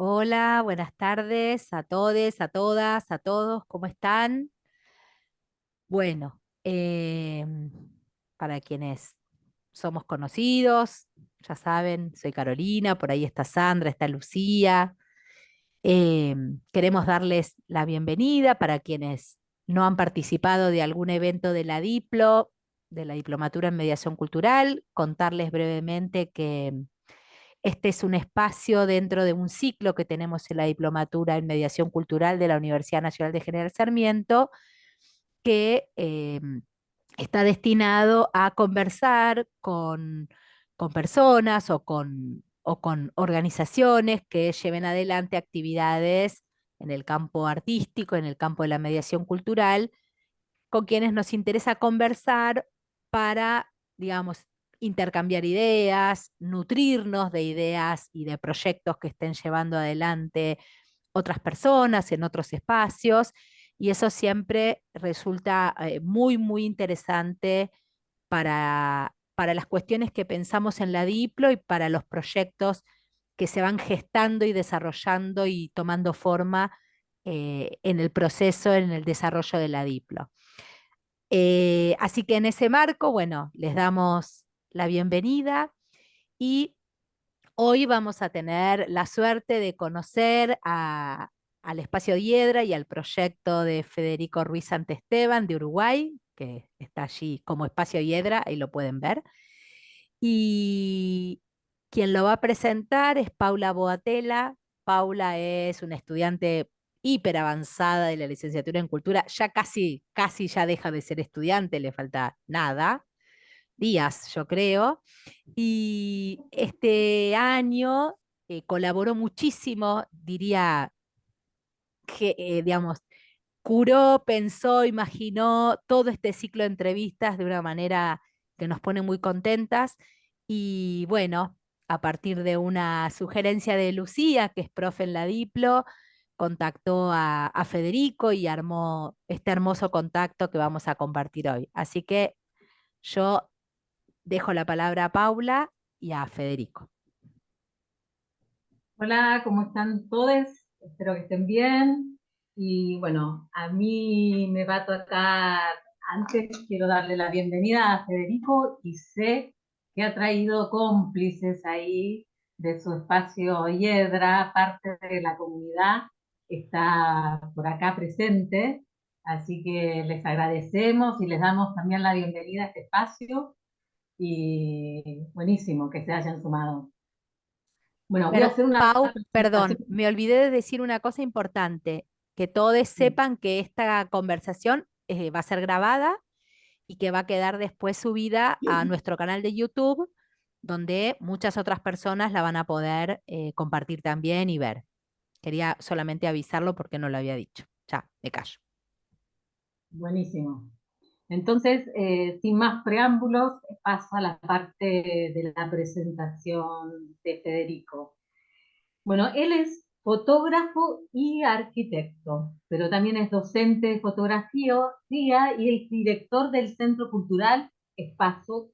Hola, buenas tardes a todes, a todas, a todos, ¿cómo están? Bueno, para quienes somos conocidos, ya saben, soy Carolina, por ahí está Sandra, está Lucía. Queremos darles la bienvenida para quienes no han participado de algún evento de la de la Diplomatura en Mediación Cultural, contarles brevemente que este es un espacio dentro de un ciclo que tenemos en la Diplomatura en Mediación Cultural de la Universidad Nacional de General Sarmiento, que está destinado a conversar con personas o con organizaciones que lleven adelante actividades en el campo artístico, en el campo de la mediación cultural, con quienes nos interesa conversar para, digamos, intercambiar ideas, nutrirnos de ideas y de proyectos que estén llevando adelante otras personas en otros espacios. Y eso siempre resulta muy interesante para las cuestiones que pensamos en la Diplo y para los proyectos que se van gestando y desarrollando y tomando forma en el proceso, en el desarrollo de la Diplo. Así que en ese marco, bueno, les damos la bienvenida y hoy vamos a tener la suerte de conocer al Espacio Hiedra y al proyecto de Federico Ruiz Santesteban de Uruguay, que está allí como Espacio Hiedra, ahí lo pueden ver. Y quien lo va a presentar es Paula Boatela. Paula es una estudiante hiper avanzada de la licenciatura en cultura, ya casi ya deja de ser estudiante, le falta nada, días, yo creo. Y este año colaboró muchísimo, diría que, digamos, curó, pensó, imaginó todo este ciclo de entrevistas de una manera que nos pone muy contentas. Y bueno, a partir de una sugerencia de Lucía, que es profe en la Diplo, contactó a Federico y armó este hermoso contacto que vamos a compartir hoy. Así que yo dejo la palabra a Paula y a Federico. Hola, ¿cómo están todos? Espero que estén bien. Y bueno, a mí me va a tocar, antes quiero darle la bienvenida a Federico y sé que ha traído cómplices ahí de su espacio Hiedra, parte de la comunidad, está por acá presente. Así que les agradecemos y les damos también la bienvenida a este espacio y buenísimo que se hayan sumado. Bueno, voy a Pero, hacer una Pau, presentación. perdón, me olvidé de decir una cosa importante, que todos Sí. sepan que esta conversación va a ser grabada y que va a quedar después subida a nuestro canal de YouTube, donde muchas otras personas la van a poder compartir también y ver. Quería solamente avisarlo porque no lo había dicho. Ya, me callo. Buenísimo. Entonces, sin más preámbulos, paso a la parte de la presentación de Federico. Bueno, él es fotógrafo y arquitecto, pero también es docente de fotografía y el director del Centro Cultural Espacio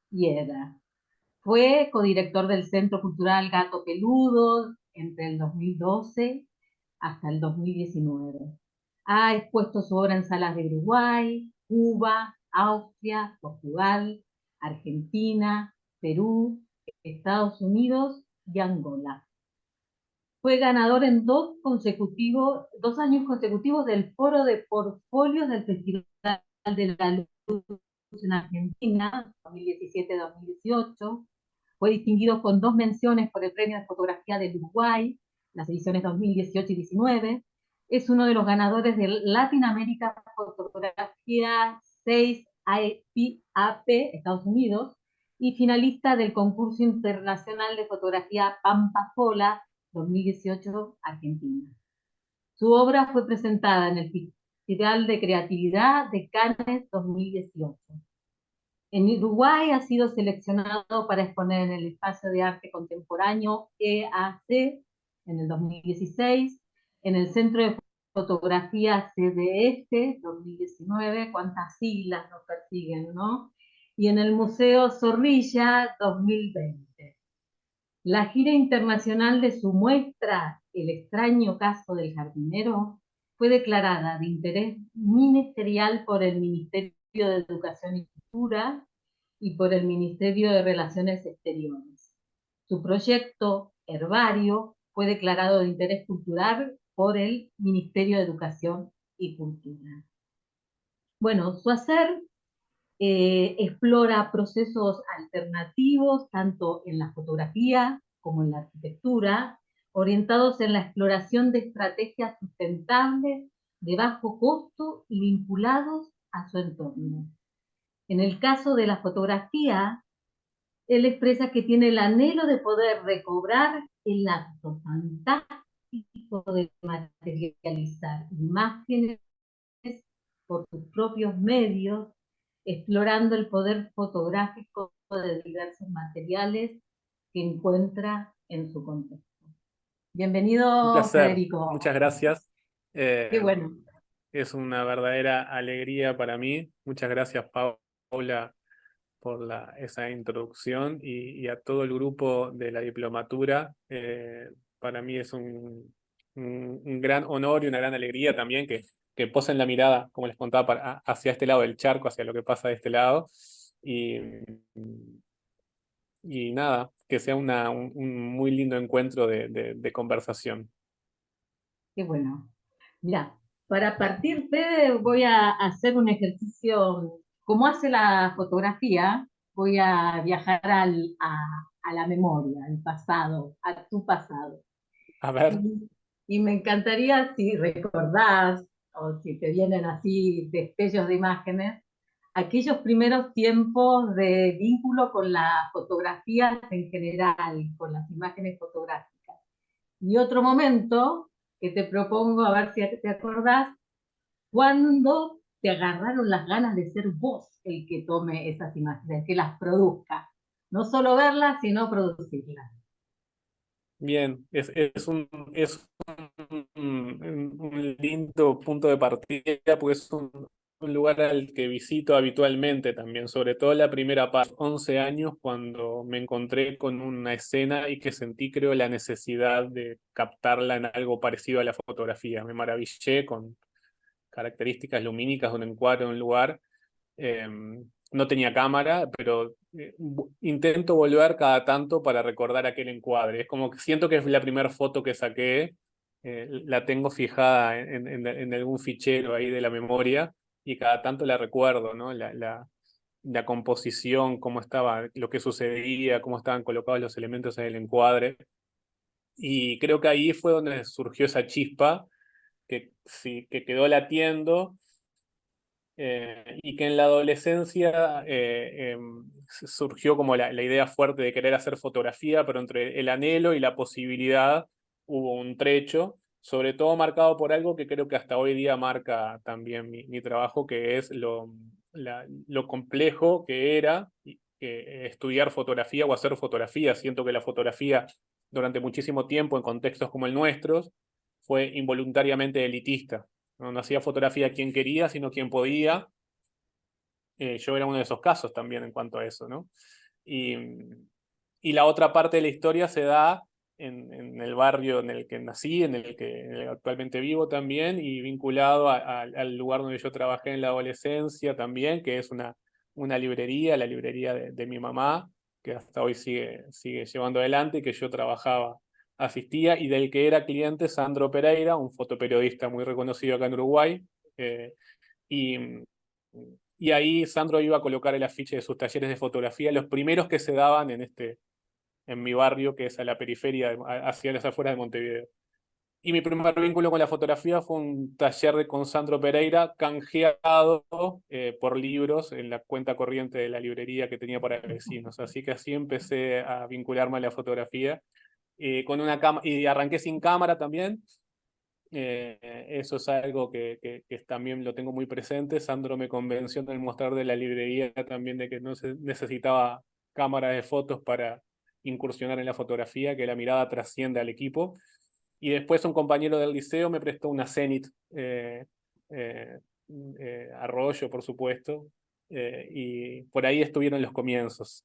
Hiedra. Fue codirector del Centro Cultural Gato Peludo entre el 2012 hasta el 2019. Ha expuesto su obra en salas de Uruguay, Cuba, Austria, Portugal, Argentina, Perú, Estados Unidos y Angola. Fue ganador en dos años consecutivos del Foro de Portfolios del Festival de la Luz en Argentina, 2017-2018. Fue distinguido con dos menciones por el Premio de Fotografía del Uruguay, las ediciones 2018 y 19. Es uno de los ganadores del Latin America Fotografía 6 AP, Estados Unidos, y finalista del concurso internacional de fotografía Pampa Fola 2018, Argentina. Su obra fue presentada en el Festival de Creatividad de Cannes 2018. En Uruguay ha sido seleccionado para exponer en el Espacio de Arte Contemporáneo EAC en el 2016, en el Centro de Fotografía CDF 2019, cuántas siglas nos persiguen, ¿no? Y en el Museo Zorrilla 2020. La gira internacional de su muestra El extraño caso del jardinero fue declarada de interés ministerial por el Ministerio de Educación y Cultura y por el Ministerio de Relaciones Exteriores. Su proyecto, Herbario, fue declarado de interés cultural por el Ministerio de Educación y Cultura. Bueno, su hacer explora procesos alternativos tanto en la fotografía como en la arquitectura, orientados en la exploración de estrategias sustentables de bajo costo y vinculados a su entorno. En el caso de la fotografía, él expresa que tiene el anhelo de poder recobrar el acto fantástico de materializar imágenes por sus propios medios, explorando el poder fotográfico de diversos materiales que encuentra en su contexto. Un Bienvenido, placer, Federico. muchas gracias. Qué bueno. Es una verdadera alegría para mí. Muchas gracias, Paula, por esa introducción y a todo el grupo de la diplomatura. Para mí es un gran honor y una gran alegría también que posen la mirada, como les contaba, hacia este lado del charco, hacia lo que pasa de este lado. Y, y nada, que sea un muy lindo encuentro de conversación. Qué bueno. Mira, para partir, Fede, voy a hacer un ejercicio, como hace la fotografía, voy a viajar a la memoria, al pasado, a tu pasado. A ver. Y me encantaría si recordás o si te vienen así destellos de imágenes, aquellos primeros tiempos de vínculo con las fotografías en general, con las imágenes fotográficas. Y otro momento que te propongo, a ver si te acordás, cuando te agarraron las ganas de ser vos el que tome esas imágenes, el que las produzca. No solo verlas, sino producirlas. Bien, un lindo punto de partida, porque es un lugar al que visito habitualmente también, sobre todo la primera parte, 11 años, cuando me encontré con una escena y que sentí, creo, la necesidad de captarla en algo parecido a la fotografía. Me maravillé con características lumínicas de un encuadre de un lugar. No tenía cámara, pero intento volver cada tanto para recordar aquel encuadre. Es como que siento que es la primera foto que saqué, la tengo fijada en algún fichero ahí de la memoria y cada tanto la recuerdo, ¿no? La composición, cómo estaba, lo que sucedía, cómo estaban colocados los elementos en el encuadre. Y creo que ahí fue donde surgió esa chispa que, sí, que quedó latiendo y que en la adolescencia surgió como la idea fuerte de querer hacer fotografía, pero entre el anhelo y la posibilidad hubo un trecho, sobre todo marcado por algo que creo que hasta hoy día marca también mi trabajo, que es lo complejo que era estudiar fotografía o hacer fotografía. Siento que la fotografía durante muchísimo tiempo en contextos como el nuestro fue involuntariamente elitista. No hacía fotografía quien quería, sino quien podía. Yo era uno de esos casos también en cuanto a eso, ¿no? Y, y la otra parte de la historia se da en el barrio en el que nací, en el que actualmente vivo también, y vinculado al lugar donde yo trabajé en la adolescencia también, que es una librería, la librería de mi mamá, que hasta hoy sigue llevando adelante y que yo asistía, y del que era cliente Sandro Pereira, un fotoperiodista muy reconocido acá en Uruguay. Y, y ahí Sandro iba a colocar el afiche de sus talleres de fotografía, los primeros que se daban en mi barrio, que es a la periferia, hacia las afueras de Montevideo. Y mi primer vínculo con la fotografía fue un taller con Sandro Pereira, canjeado por libros en la cuenta corriente de la librería que tenía para vecinos. Así que así empecé a vincularme a la fotografía. Con una y arranqué sin cámara también. Eso es algo que también lo tengo muy presente. Sandro me convenció en el mostrar de la librería también de que no se necesitaba cámara de fotos para incursionar en la fotografía, que la mirada trasciende al equipo. Y después un compañero del liceo me prestó una Zenit eh, Arroyo, por supuesto, y por ahí estuvieron los comienzos.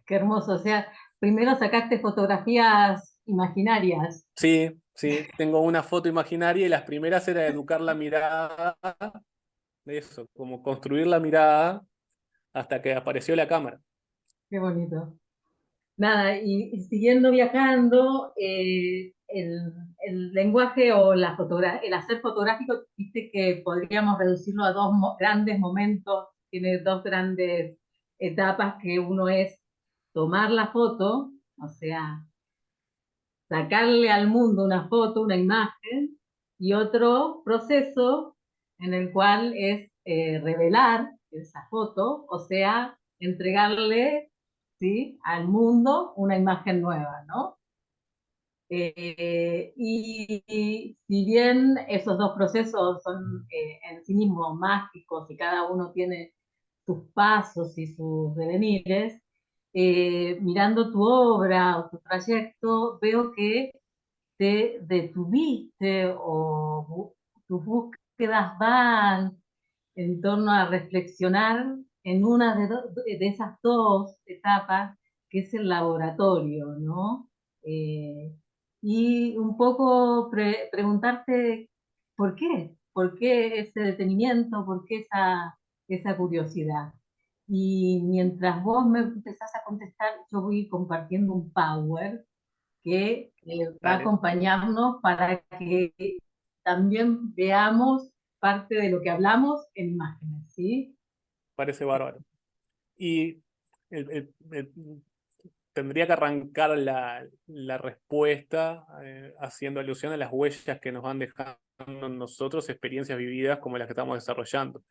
Qué hermoso. O sea, primero sacaste fotografías imaginarias. Sí, sí, tengo una foto imaginaria y las primeras era educar la mirada, de eso, como construir la mirada hasta que apareció la cámara. Qué bonito. Nada, y siguiendo viajando, el lenguaje o el hacer fotográfico, viste que podríamos reducirlo a dos grandes momentos, tiene dos grandes etapas, que uno es tomar la foto, o sea, sacarle al mundo una foto, una imagen, y otro proceso en el cual es revelar esa foto, o sea, entregarle, ¿sí?, al mundo una imagen nueva, ¿no? Y si bien esos dos procesos son en sí mismos mágicos y cada uno tiene sus pasos y sus devenires, mirando tu obra o tu trayecto, veo que te detuviste o tus búsquedas van en torno a reflexionar en una de esas dos etapas, que es el laboratorio, ¿no? Eh, y un poco preguntarte por qué ese detenimiento, por qué esa curiosidad. Y mientras vos me empezás a contestar, yo voy compartiendo un power que va a Dale, acompañarnos para que también veamos parte de lo que hablamos en imágenes, ¿sí? parece bárbaro. Y tendría que arrancar la respuesta haciendo alusión a las huellas que nos van dejando en nosotros experiencias vividas como las que estamos desarrollando.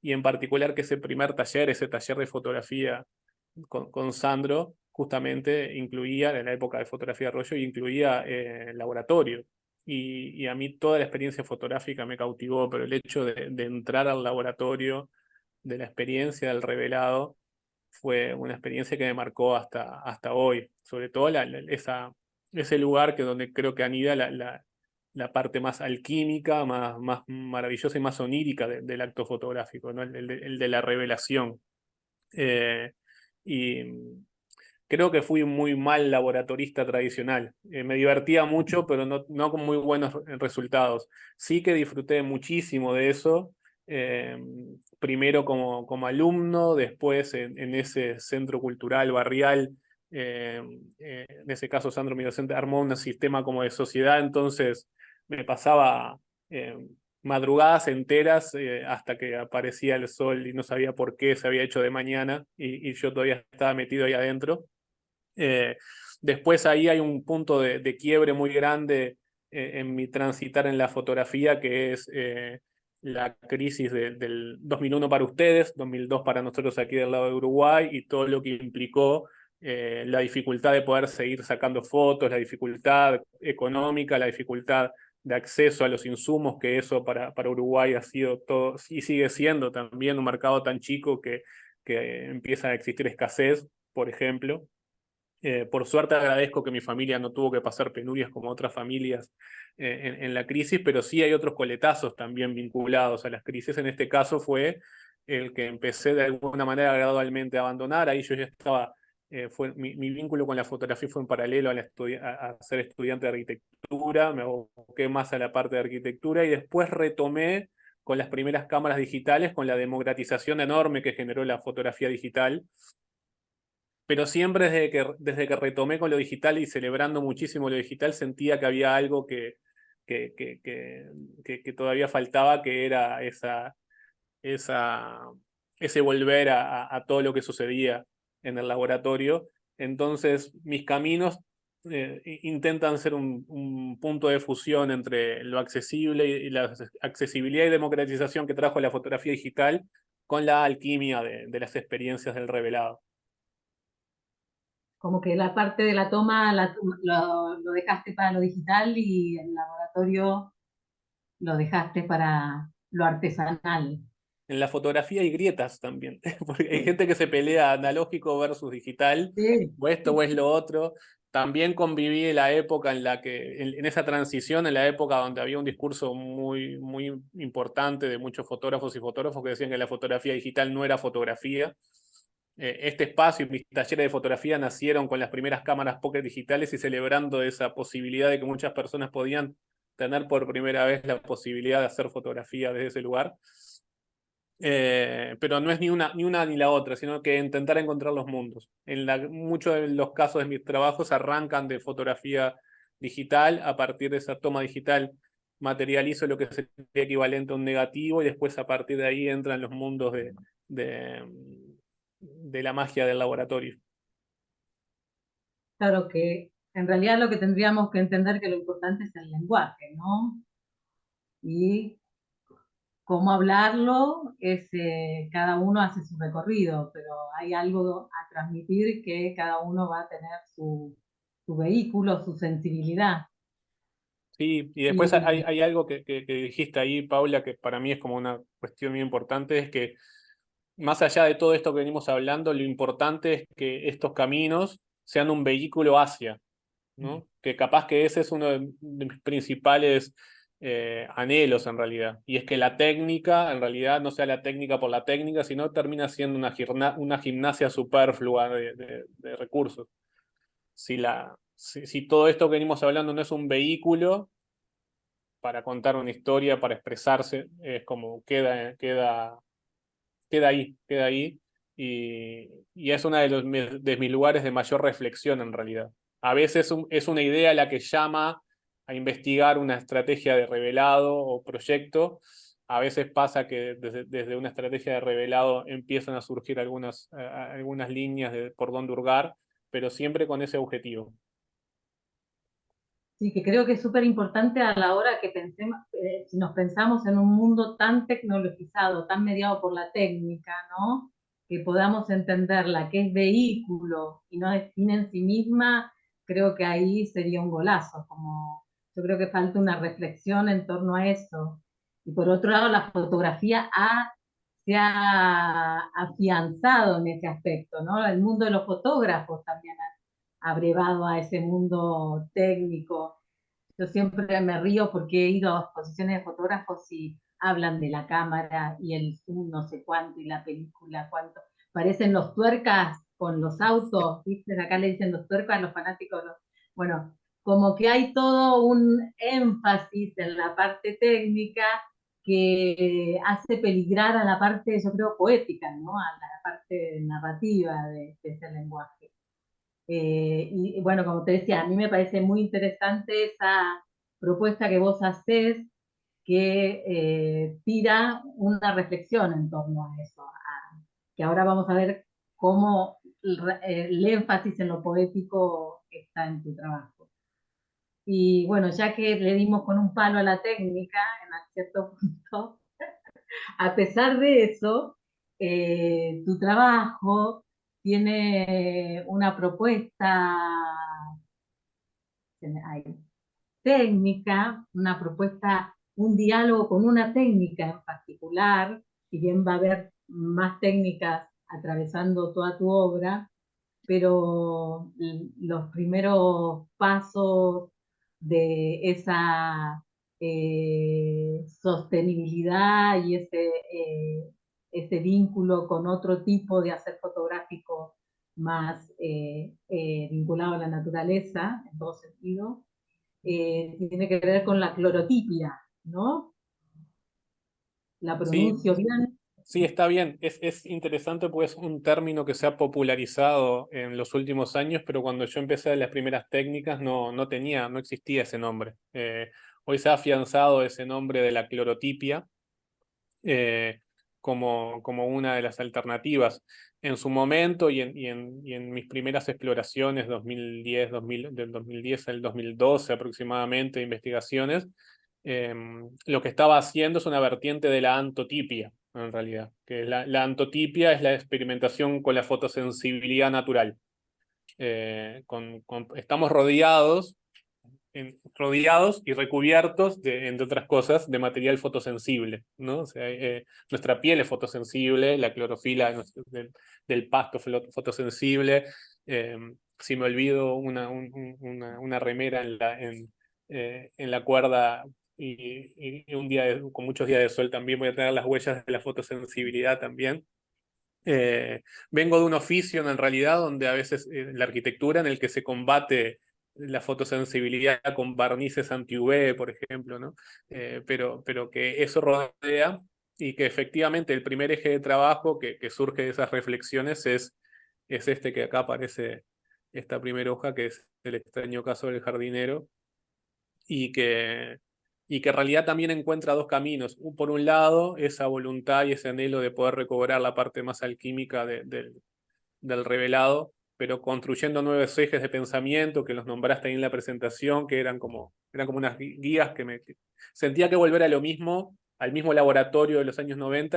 Y en particular que ese primer taller, ese taller de fotografía con Sandro, justamente incluía, en la época de fotografía de rollo, incluía laboratorio. Y a mí toda la experiencia fotográfica me cautivó, pero el hecho de entrar al laboratorio, de la experiencia del revelado, fue una experiencia que me marcó hasta hoy. Sobre todo ese lugar que donde creo que anida la parte más alquímica, más maravillosa y más onírica del acto fotográfico, ¿no? El de la revelación. Eh, y creo que fui un muy mal laboratorista tradicional. Me divertía mucho, pero no con muy buenos resultados. Sí que disfruté muchísimo de eso, primero como alumno, después en ese centro cultural barrial. En ese caso, Sandro, mi docente, armó un sistema como de sociedad, entonces me pasaba madrugadas enteras hasta que aparecía el sol y no sabía por qué se había hecho de mañana y yo todavía estaba metido ahí adentro. Eh, Después ahí hay un punto de quiebre muy grande en mi transitar en la fotografía, que es la crisis del 2001 para ustedes, 2002 para nosotros aquí del lado de Uruguay, y todo lo que implicó la dificultad de poder seguir sacando fotos, la dificultad económica, la dificultad de acceso a los insumos, que eso para Uruguay ha sido todo, y sigue siendo también un mercado tan chico que empieza a existir escasez, por ejemplo. Por suerte agradezco que mi familia no tuvo que pasar penurias como otras familias en la crisis, pero sí hay otros coletazos también vinculados a las crisis. En este caso fue el que empecé de alguna manera gradualmente a abandonar. Ahí yo ya estaba, mi vínculo con la fotografía fue en paralelo a ser estudiante de arquitectura, me aboqué más a la parte de arquitectura y después retomé con las primeras cámaras digitales, con la democratización enorme que generó la fotografía digital, pero siempre desde que retomé con lo digital y celebrando muchísimo lo digital, sentía que había algo que todavía faltaba, que era esa, ese volver a todo lo que sucedía en el laboratorio. Entonces, mis caminos intentan ser un punto de fusión entre lo accesible y la accesibilidad y democratización que trajo la fotografía digital con la alquimia de las experiencias del revelado. Como que la parte de la toma lo dejaste para lo digital y el laboratorio lo dejaste para lo artesanal. En la fotografía hay grietas también, porque hay gente que se pelea analógico versus digital, Sí, o esto o es lo otro. También conviví en la época en la que, en esa transición, en la época donde había un discurso muy importante de muchos fotógrafos y fotógrafos que decían que la fotografía digital no era fotografía. este espacio y mis talleres de fotografía nacieron con las primeras cámaras Pocket digitales y celebrando esa posibilidad de que muchas personas podían tener por primera vez la posibilidad de hacer fotografía desde ese lugar. Pero no es ni una ni la otra, sino que intentar encontrar los mundos. Muchos de los casos de mis trabajos arrancan de fotografía digital, a partir de esa toma digital materializo lo que sería equivalente a un negativo y después a partir de ahí entran los mundos de, de la magia del laboratorio. Claro que en realidad lo que tendríamos que entender que lo importante es el lenguaje, ¿no? Y cómo hablarlo es, cada uno hace su recorrido, pero hay algo a transmitir que cada uno va a tener su vehículo, su sensibilidad. Sí, y después Y hay algo que dijiste ahí, Paula, que para mí es como una cuestión muy importante, es que más allá de todo esto que venimos hablando, lo importante es que estos caminos sean un vehículo hacia, ¿no? Que capaz que ese es uno de mis principales anhelos en realidad, y es que la técnica en realidad no sea la técnica por la técnica, sino termina siendo una gimnasia superflua de recursos. Si todo esto que venimos hablando no es un vehículo para contar una historia, para expresarse, es como queda ahí, y es uno de mis lugares de mayor reflexión en realidad. A veces es una idea la que llama a investigar una estrategia de revelado o proyecto. A veces pasa que desde una estrategia de revelado empiezan a surgir algunas líneas por dónde hurgar, pero siempre con ese objetivo. sí, que creo que es súper importante a la hora que pensemos, si nos pensamos en un mundo tan tecnologizado, tan mediado por la técnica, ¿no? Que podamos entenderla, que es vehículo y no define en sí misma, creo que ahí sería un golazo, como yo creo que falta una reflexión en torno a eso. Y por otro lado, la fotografía se ha afianzado en ese aspecto, ¿no? El mundo de los fotógrafos también abrevado a ese mundo técnico. Yo siempre me río porque he ido a exposiciones de fotógrafos y hablan de la cámara y el zoom no sé cuánto y la película cuánto. Parecen los tuercas con los autos, ¿viste? Acá le dicen los tuercas a los fanáticos. Bueno, como que hay todo un énfasis en la parte técnica que hace peligrar a la parte, yo creo, poética, ¿no? A la parte narrativa de ese lenguaje. Y bueno, como te decía, a mí me parece muy interesante esa propuesta que vos haces que tira una reflexión en torno a eso, que ahora vamos a ver cómo el énfasis en lo poético está en tu trabajo. Y bueno, ya que le dimos con un palo a la técnica en cierto punto, a pesar de eso, tu trabajo tiene una propuesta técnica, una propuesta, un diálogo con una técnica en particular, si bien va a haber más técnicas atravesando toda tu obra, pero los primeros pasos de esa sostenibilidad y ese vínculo con otro tipo de hacer fotográfico más vinculado a la naturaleza, en todo sentido, tiene que ver con la clorotipia, ¿no? La Sí, pronuncio bien. sí, está bien. Es interesante porque es un término que se ha popularizado en los últimos años, pero cuando yo empecé las primeras técnicas no existía ese nombre. Hoy se ha afianzado ese nombre de la clorotipia eh, como una de las alternativas. En su momento y en mis primeras exploraciones, 2010, del 2010 al 2012 aproximadamente, de investigaciones, lo que estaba haciendo es una vertiente de la antotipia, en realidad, que la antotipia es la experimentación con la fotosensibilidad natural. Estamos rodeados y recubiertos, entre otras cosas, de material fotosensible, ¿no? O sea, nuestra piel es fotosensible, la clorofila del pasto fotosensible. Si me olvido una remera en la cuerda y un día con muchos días de sol también voy a tener las huellas de la fotosensibilidad también. Vengo de un oficio en realidad donde a veces la arquitectura en el que se combate la fotosensibilidad con barnices anti-UV, por ejemplo, ¿no? Pero que eso rodea y que efectivamente el primer eje de trabajo que surge de esas reflexiones es este que acá aparece, esta primera hoja, que es el extraño caso del jardinero, y que en realidad también encuentra dos caminos. Por un lado, esa voluntad y ese anhelo de poder recobrar la parte más alquímica del revelado, pero construyendo nuevos ejes de pensamiento que los nombraste ahí en la presentación, que eran como unas guías que sentía que volver a lo mismo, al mismo laboratorio de los años 90,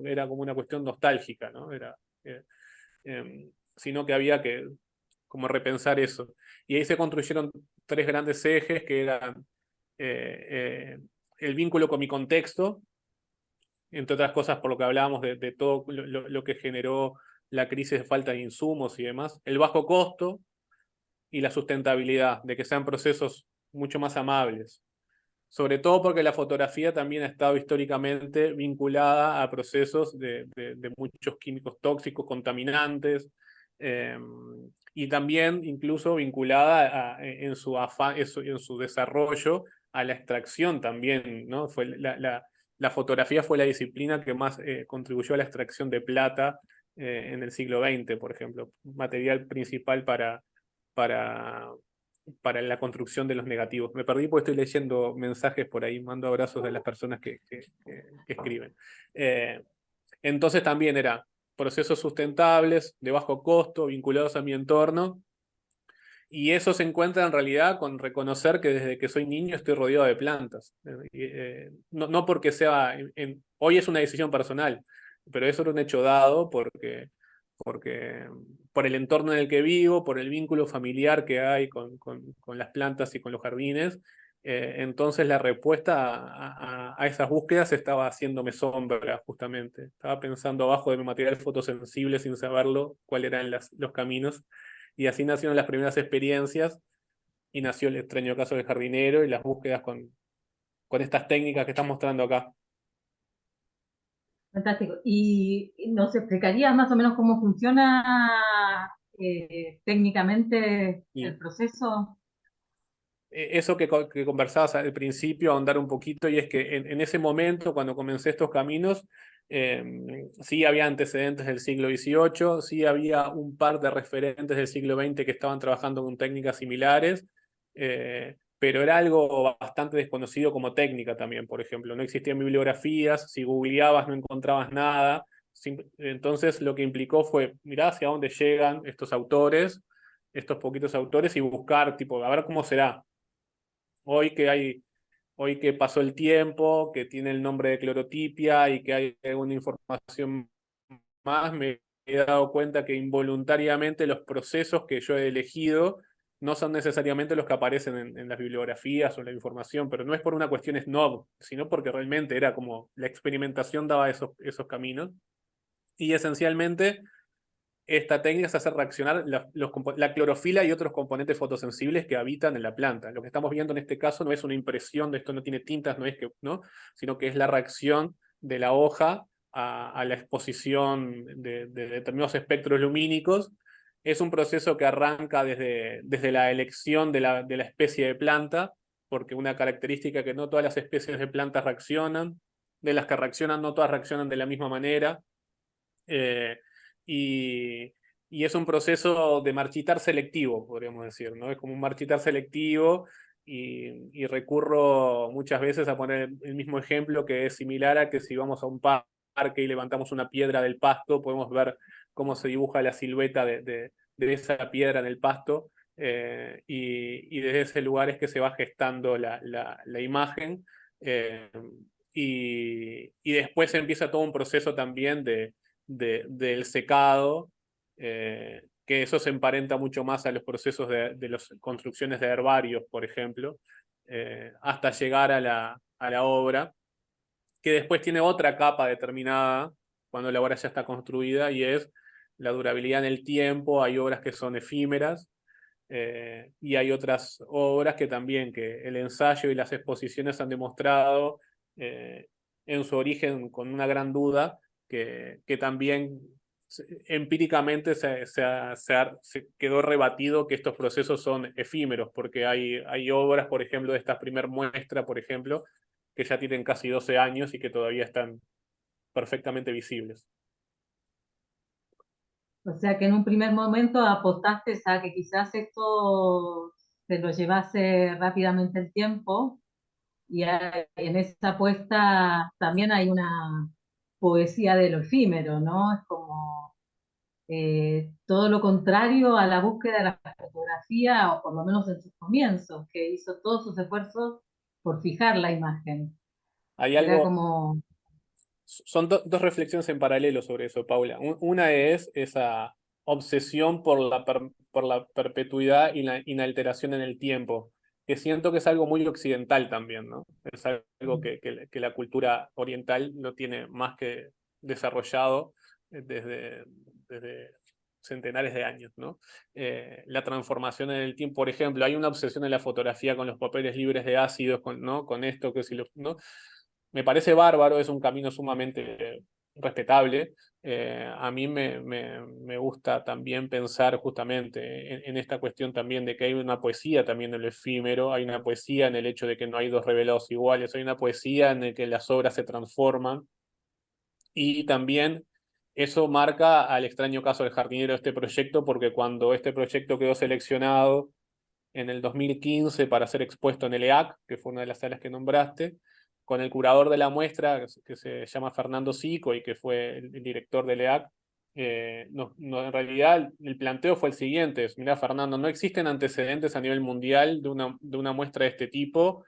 era como una cuestión nostálgica, ¿no? Sino que había que como repensar eso. Y ahí se construyeron tres grandes ejes que eran el vínculo con mi contexto, entre otras cosas por lo que hablábamos de todo lo que generó la crisis de falta de insumos y demás, el bajo costo y la sustentabilidad, de que sean procesos mucho más amables. Sobre todo porque la fotografía también ha estado históricamente vinculada a procesos de muchos químicos tóxicos, contaminantes, y también incluso vinculada en su desarrollo a la extracción también, ¿no? La fotografía fue la disciplina que más contribuyó a la extracción de plata en el siglo XX, por ejemplo, material principal para, para la construcción de los negativos. Me perdí porque estoy leyendo mensajes por ahí, mando abrazos de las personas que escriben. Entonces también era procesos sustentables, de bajo costo, vinculados a mi entorno, y eso se encuentra en realidad con reconocer que desde que soy niño estoy rodeado de plantas. No porque sea, hoy es una decisión personal, pero eso era un hecho dado porque por el entorno en el que vivo, por el vínculo familiar que hay con las plantas y con los jardines. Entonces la respuesta a esas búsquedas estaba haciéndome sombra, justamente. Estaba pensando abajo de mi material fotosensible sin saberlo cuáles eran los caminos. Y así nacieron las primeras experiencias y nació el extraño caso del jardinero y las búsquedas con estas técnicas que están mostrando acá. Fantástico. ¿Y nos explicarías más o menos cómo funciona técnicamente el Bien. proceso? Eso que conversabas al principio, ahondar un poquito, y es que en ese momento, cuando comencé estos caminos, sí había antecedentes del siglo XVIII, sí había un par de referentes del siglo XX que estaban trabajando con técnicas similares, pero era algo bastante desconocido como técnica también, por ejemplo. No existían bibliografías, si googleabas no encontrabas nada. Entonces lo que implicó fue mirar hacia dónde llegan estos autores, estos poquitos autores, y buscar, tipo, a ver cómo será. Hoy que pasó el tiempo, que tiene el nombre de clorotipia y que hay alguna información más, me he dado cuenta que involuntariamente los procesos que yo he elegido no son necesariamente los que aparecen en las bibliografías o en la información, pero no es por una cuestión snob, sino porque realmente era como la experimentación daba esos caminos. Y esencialmente esta técnica es hacer reaccionar la clorofila y otros componentes fotosensibles que habitan en la planta. Lo que estamos viendo en este caso no es una impresión de esto, no tiene tintas, ¿no? Sino que es la reacción de la hoja a la exposición de determinados espectros lumínicos. Es un proceso que arranca desde la elección de la especie de planta, porque una característica que no todas las especies de plantas reaccionan, de las que reaccionan, no todas reaccionan de la misma manera. Eh, y, y es un proceso de marchitar selectivo, podríamos decir, ¿no? Es como un marchitar selectivo, y recurro muchas veces a poner el mismo ejemplo, que es similar a que si vamos a un parque y levantamos una piedra del pasto, podemos ver cómo se dibuja la silueta de esa piedra en el pasto, y desde ese lugar es que se va gestando la imagen, y después empieza todo un proceso también del secado, que eso se emparenta mucho más a los procesos de las construcciones de herbarios, por ejemplo, hasta llegar a la obra, que después tiene otra capa determinada cuando la obra ya está construida, y es la durabilidad en el tiempo. Hay obras que son efímeras, y hay otras obras que también, que el ensayo y las exposiciones han demostrado en su origen con una gran duda que también empíricamente se quedó rebatido que estos procesos son efímeros, porque hay obras, por ejemplo, de esta primer muestra, por ejemplo, que ya tienen casi 12 años y que todavía están perfectamente visibles. O sea que en un primer momento apostaste a que quizás esto se lo llevase rápidamente el tiempo, y en esa apuesta también hay una poesía de lo efímero, ¿no? Es como todo lo contrario a la búsqueda de la fotografía, o por lo menos en sus comienzos, que hizo todos sus esfuerzos por fijar la imagen. Hay Era algo, como, son dos reflexiones en paralelo sobre eso, Paula. Una es esa obsesión por la perpetuidad y la inalteración en el tiempo, que siento que es algo muy occidental también, ¿no? Es algo que la cultura oriental lo tiene más que desarrollado desde centenares de años, ¿no? La transformación en el tiempo, por ejemplo, hay una obsesión en la fotografía con los papeles libres de ácidos, ¿no? Con esto, que si ¿no? Me parece bárbaro, es un camino sumamente respetable. A mí me gusta también pensar justamente en esta cuestión también de que hay una poesía también en lo efímero, hay una poesía en el hecho de que no hay dos revelados iguales, hay una poesía en el que las obras se transforman, y también eso marca al extraño caso del jardinero de este proyecto, porque cuando este proyecto quedó seleccionado en el 2015 para ser expuesto en el EAC, que fue una de las salas que nombraste, con el curador de la muestra, que se llama Fernando Sico y que fue el director del EAC. En realidad el planteo fue el siguiente: mira, Fernando, no existen antecedentes a nivel mundial de una muestra de este tipo,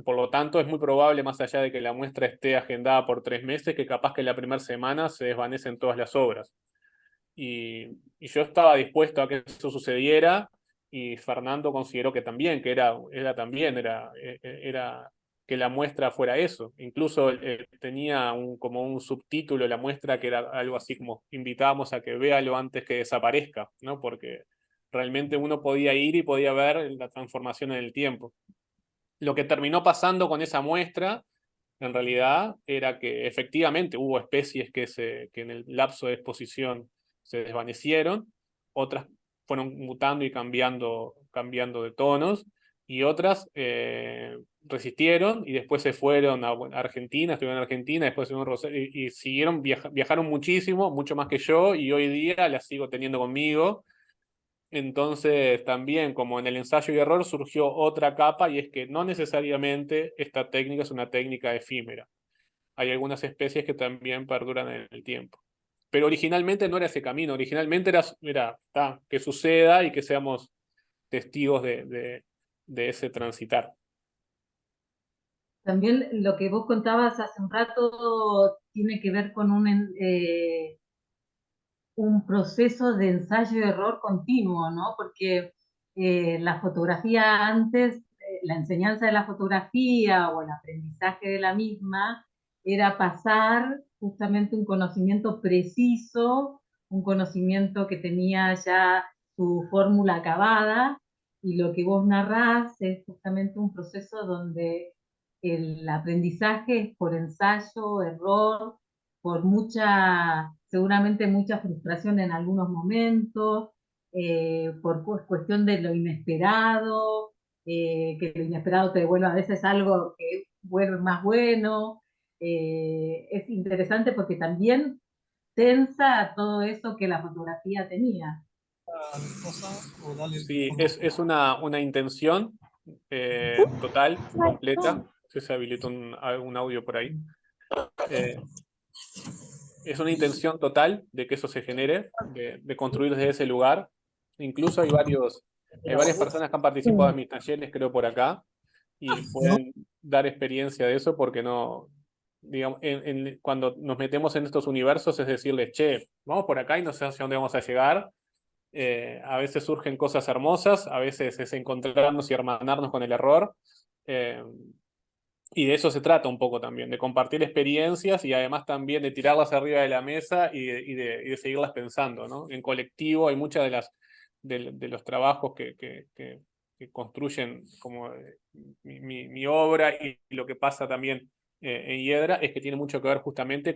por lo tanto es muy probable, más allá de que la muestra esté agendada por 3 meses, que capaz que la primera semana se desvanecen todas las obras. Y yo estaba dispuesto a que eso sucediera, y Fernando consideró que también, que era que la muestra fuera eso. Incluso tenía como un subtítulo la muestra que era algo así como: invitábamos a que véalo antes que desaparezca, ¿no? Porque realmente uno podía ir y podía ver la transformación en el tiempo. Lo que terminó pasando con esa muestra, en realidad, era que efectivamente hubo especies que en el lapso de exposición se desvanecieron, otras fueron mutando y cambiando de tonos, y otras resistieron y después se fueron a Argentina, estuvieron en Argentina, después estuvieron en Rosario, y siguieron, viajaron muchísimo, mucho más que yo, y hoy día las sigo teniendo conmigo. Entonces, también, como en el ensayo y error, surgió otra capa, y es que no necesariamente esta técnica es una técnica efímera. Hay algunas especies que también perduran en el tiempo. Pero originalmente no era ese camino, originalmente era que suceda y que seamos testigos de ese transitar. también lo que vos contabas hace un rato tiene que ver con un proceso de ensayo y error continuo, ¿no? Porque la fotografía antes, la enseñanza de la fotografía o el aprendizaje de la misma era pasar justamente un conocimiento preciso, un conocimiento que tenía ya su fórmula acabada, y lo que vos narrás es justamente un proceso donde el aprendizaje es por ensayo, error, por seguramente mucha frustración en algunos momentos, por cuestión de lo inesperado, que lo inesperado te devuelve a veces algo que vuelve más bueno. Es interesante porque también tensa todo eso que la fotografía tenía. Sí, es una intención total, completa. Se habilitó un audio por ahí. Es una intención total de que eso se genere, de construir desde ese lugar. Incluso hay varias personas que han participado en mis talleres, creo, por acá, y pueden dar experiencia de eso, porque no, digamos, cuando nos metemos en estos universos es decirles: che, vamos por acá y no sé hacia dónde vamos a llegar. A veces surgen cosas hermosas, a veces es encontrarnos y hermanarnos con el error. Y de eso se trata un poco también, de compartir experiencias, y además también de tirarlas arriba de la mesa y de seguirlas pensando, ¿no? En colectivo hay muchas de los trabajos que construyen como mi obra, y lo que pasa también en Hiedra es que tiene mucho que ver justamente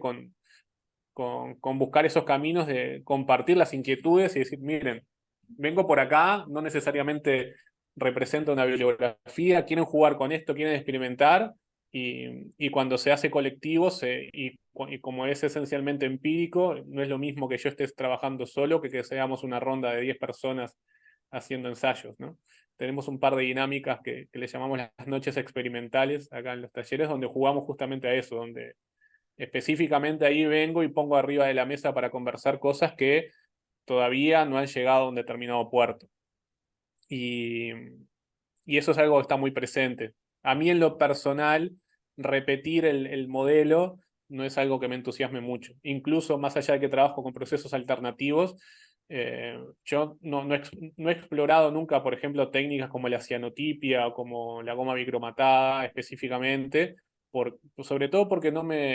con buscar esos caminos de compartir las inquietudes y decir, miren, vengo por acá, no necesariamente representa una bibliografía, quieren jugar con esto, quieren experimentar, y cuando se hace colectivo y como es esencialmente empírico, no es lo mismo que yo esté trabajando solo que seamos una ronda de 10 personas haciendo ensayos, ¿no? Tenemos un par de dinámicas que le llamamos las noches experimentales acá en los talleres, donde jugamos justamente a eso, donde específicamente ahí vengo y pongo arriba de la mesa para conversar cosas que todavía no han llegado a un determinado puerto. Y, y eso es algo que está muy presente. A mí en lo personal, repetir el modelo no es algo que me entusiasme mucho. Incluso más allá de que trabajo con procesos alternativos, yo no he explorado nunca, por ejemplo, técnicas como la cianotipia o como la goma bicromatada específicamente, sobre todo porque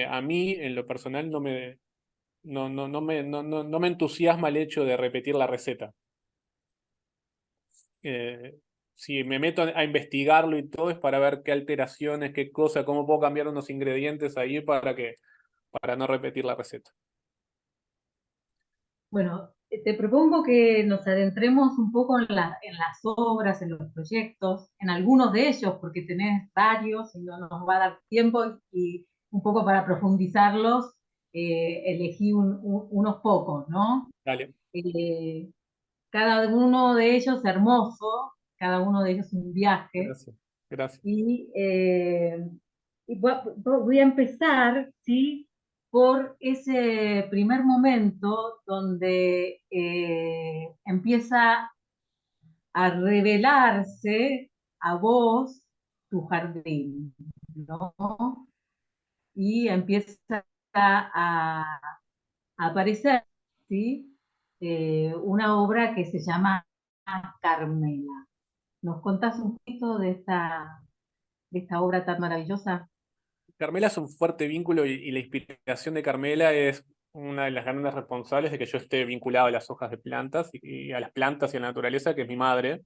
a mí en lo personal no me entusiasma el hecho de repetir la receta. Si me meto a investigarlo y todo es para ver qué alteraciones, qué cosas, cómo puedo cambiar unos ingredientes ahí para no repetir la receta. Bueno, te propongo que nos adentremos un poco en las obras, en los proyectos, en algunos de ellos, porque tenés varios y no nos va a dar tiempo, y un poco para profundizarlos, elegí unos pocos, ¿no? Dale. Cada uno de ellos hermoso, cada uno de ellos un viaje. Gracias. Gracias. Y voy a empezar, ¿sí? Por ese primer momento donde empieza a revelarse a vos tu jardín, ¿no? Y empieza a aparecer, ¿sí? Una obra que se llama Carmela. ¿Nos contás un poquito de esta obra tan maravillosa? Carmela es un fuerte vínculo y la inspiración de Carmela es una de las grandes responsables de que yo esté vinculado a las hojas de plantas y a las plantas y a la naturaleza, que es mi madre.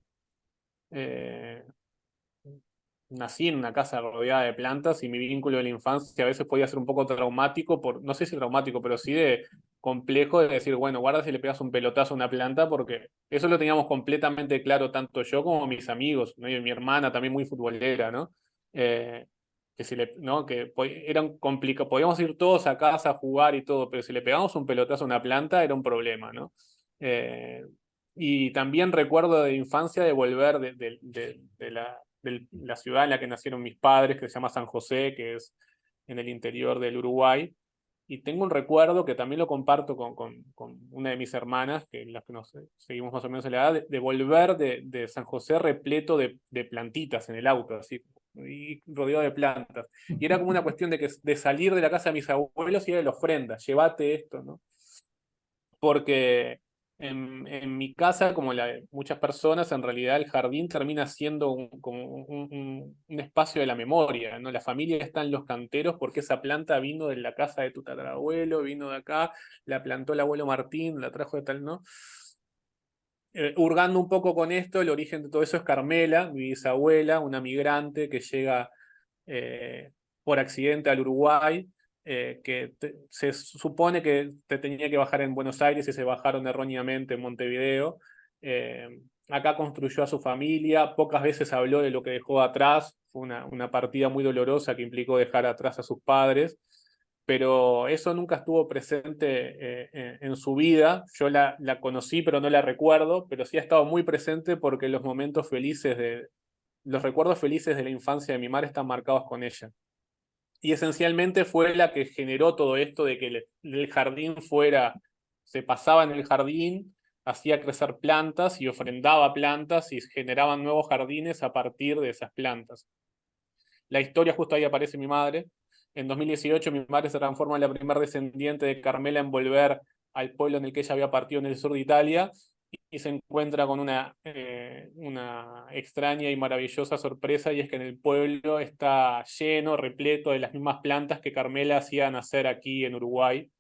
Eh, Nací en una casa rodeada de plantas y mi vínculo de la infancia a veces podía ser un poco traumático, no sé si traumático, pero sí de complejo de decir, bueno, guarda si le pegas un pelotazo a una planta, porque eso lo teníamos completamente claro tanto yo como mis amigos, ¿no? Y mi hermana también muy futbolera, ¿no? Que si le, ¿no? Que eran complicados, podíamos ir todos a casa a jugar y todo, pero si le pegamos un pelotazo a una planta era un problema, ¿no? Eh, y también recuerdo de infancia de volver de la ciudad en la que nacieron mis padres, que se llama San José, que es en el interior del Uruguay. Y tengo un recuerdo que también lo comparto con una de mis hermanas, que las que nos seguimos más o menos en la edad, de volver de San José repleto de plantitas en el auto, así, y rodeado de plantas. Y era como una cuestión de salir de la casa de mis abuelos y era de la ofrenda, llévate esto, ¿no? Porque en mi casa, como la de muchas personas, en realidad el jardín termina siendo como un espacio de la memoria, ¿no? La familia está en los canteros porque esa planta vino de la casa de tu tatarabuelo, vino de acá, la plantó el abuelo Martín, la trajo de tal, ¿no? Hurgando un poco con esto, el origen de todo eso es Carmela, mi bisabuela, una migrante que llega por accidente al Uruguay, se supone que te tenía que bajar en Buenos Aires y se bajaron erróneamente en Montevideo. Acá construyó a su familia, pocas veces habló de lo que dejó atrás, fue una partida muy dolorosa que implicó dejar atrás a sus padres, pero eso nunca estuvo presente en su vida. Yo la conocí, pero no la recuerdo, pero sí ha estado muy presente porque los recuerdos felices de la infancia de mi madre están marcados con ella. Y esencialmente fue la que generó todo esto de que el jardín se pasaba en el jardín, hacía crecer plantas y ofrendaba plantas y generaban nuevos jardines a partir de esas plantas. La historia, justo ahí aparece mi madre. En 2018 mi madre se transforma en la primera descendiente de Carmela en volver al pueblo en el que ella había partido en el sur de Italia y se encuentra con una extraña y maravillosa sorpresa, y es que en el pueblo está lleno, repleto de las mismas plantas que Carmela hacía nacer aquí en Uruguay.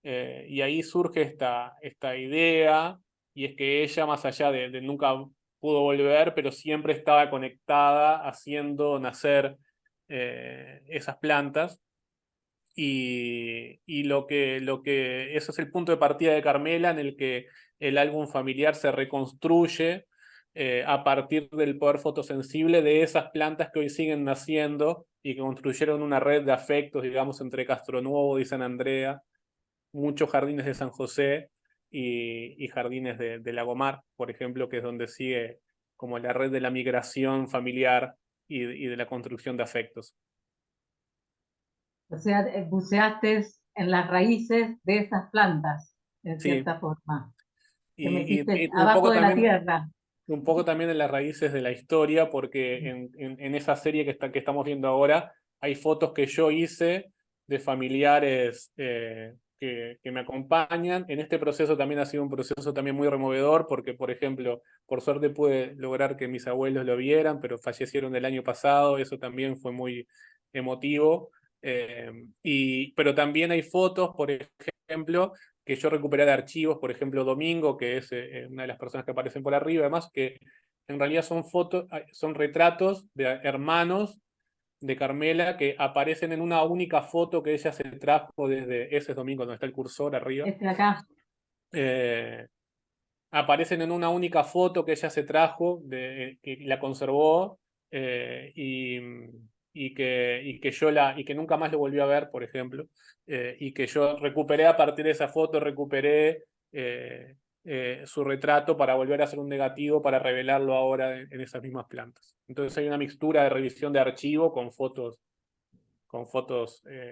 Y ahí surge esta idea, y es que ella, más allá de nunca pudo volver, pero siempre estaba conectada haciendo nacer esas plantas. eso es el punto de partida de Carmela, en el que el álbum familiar se reconstruye a partir del poder fotosensible de esas plantas que hoy siguen naciendo y que construyeron una red de afectos, digamos, entre Castronuovo y San Andrea, muchos jardines de San José y jardines de Lagomar, por ejemplo, que es donde sigue como la red de la migración familiar y de la construcción de afectos. O sea, buceaste en las raíces de esas plantas, en Sí, cierta forma. Te y, y- metiste y abajo de la tierra. un poco también en las raíces de la historia, porque en esa serie que estamos viendo ahora hay fotos que yo hice de familiares que me acompañan. En este proceso también ha sido un proceso también muy removedor, porque, por ejemplo, por suerte pude lograr que mis abuelos lo vieran, pero fallecieron el año pasado, eso también fue muy emotivo. Pero también hay fotos, por ejemplo, que yo recuperé de archivos, por ejemplo, Domingo, que es una de las personas que aparecen por arriba, además, que en realidad son fotos, son retratos de hermanos de Carmela que aparecen en una única foto que ella se trajo desde ese Domingo, donde está el cursor arriba. Este acá. Eh, Aparecen en una única foto que ella se trajo, que la conservó y que nunca más lo volvió a ver, por ejemplo, y que yo recuperé a partir de esa foto, recuperé su retrato para volver a hacer un negativo para revelarlo ahora en esas mismas plantas. Entonces hay una mixtura de revisión de archivo con fotos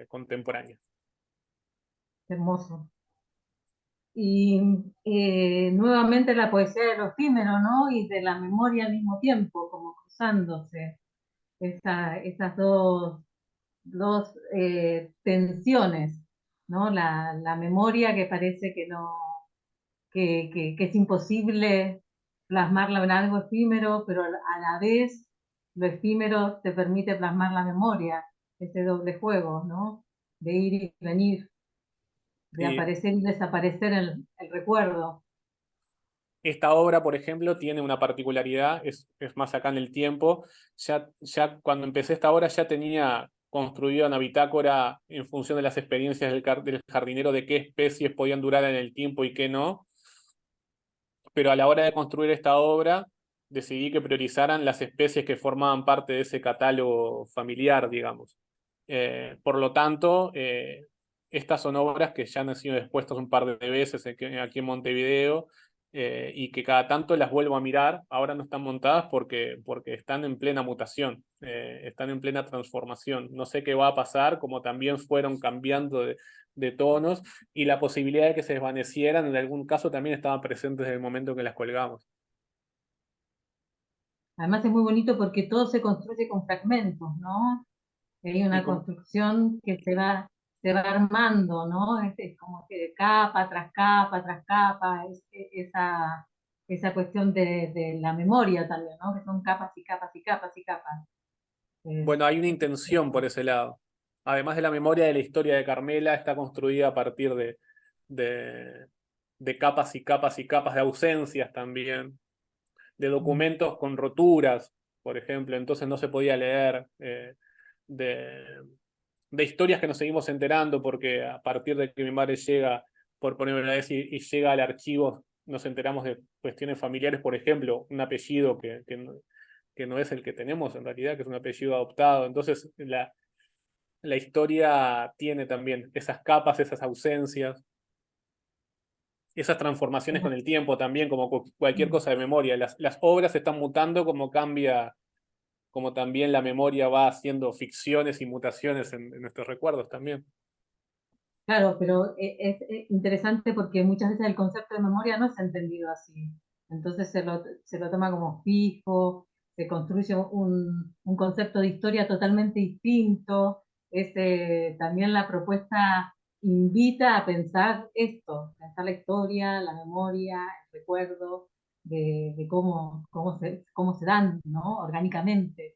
contemporáneas. Hermoso. Y nuevamente la poesía de lo efímero, ¿no? Y de la memoria al mismo tiempo, como cruzándose esas dos tensiones, ¿no? La memoria que parece que no, que es imposible plasmarla en algo efímero, pero a la vez lo efímero te permite plasmar la memoria, ese doble juego, ¿no? De ir y venir, de Y aparecer y desaparecer el recuerdo. esta obra, por ejemplo, tiene una particularidad, es más acá en el tiempo. Ya cuando empecé esta obra ya tenía construida una bitácora en función de las experiencias del jardinero de qué especies podían durar en el tiempo y qué no. Pero a la hora de construir esta obra decidí que priorizaran las especies que formaban parte de ese catálogo familiar, digamos. Por lo tanto, estas son obras que ya han sido expuestas un par de veces aquí en Montevideo y que cada tanto las vuelvo a mirar. Ahora no están montadas porque están en plena mutación, están en plena transformación. No sé qué va a pasar, como también fueron cambiando de tonos y la posibilidad de que se desvanecieran en algún caso también estaba presente desde el momento que las colgamos. Además es muy bonito porque todo se construye con fragmentos, ¿no? Hay Y una con, construcción que se va armando, ¿no? Es como que capa tras capa, esa cuestión de la memoria también, ¿no? Que son capas y capas y capas y capas. bueno, hay una Es intención por ese lado. Además de la memoria de la historia de Carmela, está construida a partir de, de capas y capas y capas de ausencias también, de documentos con roturas, por ejemplo, entonces no se podía leer, de, de historias que nos seguimos enterando, porque a partir de que mi madre llega, por poner una vez, y llega al archivo, nos enteramos de cuestiones familiares, por ejemplo, un apellido que no es el que tenemos en realidad, que es un apellido adoptado. Entonces, la historia tiene también esas capas, esas ausencias, esas transformaciones con el tiempo también, como cualquier cosa de memoria. Las obras están mutando como cambia, como también la memoria va haciendo ficciones y mutaciones en nuestros recuerdos también. Claro, pero es interesante porque muchas veces el concepto de memoria no es entendido así. Entonces se lo toma como fijo, se construye un concepto de historia totalmente distinto. También la propuesta invita a pensar esto, pensar la historia, la memoria, el recuerdo de cómo se dan, ¿no? Orgánicamente.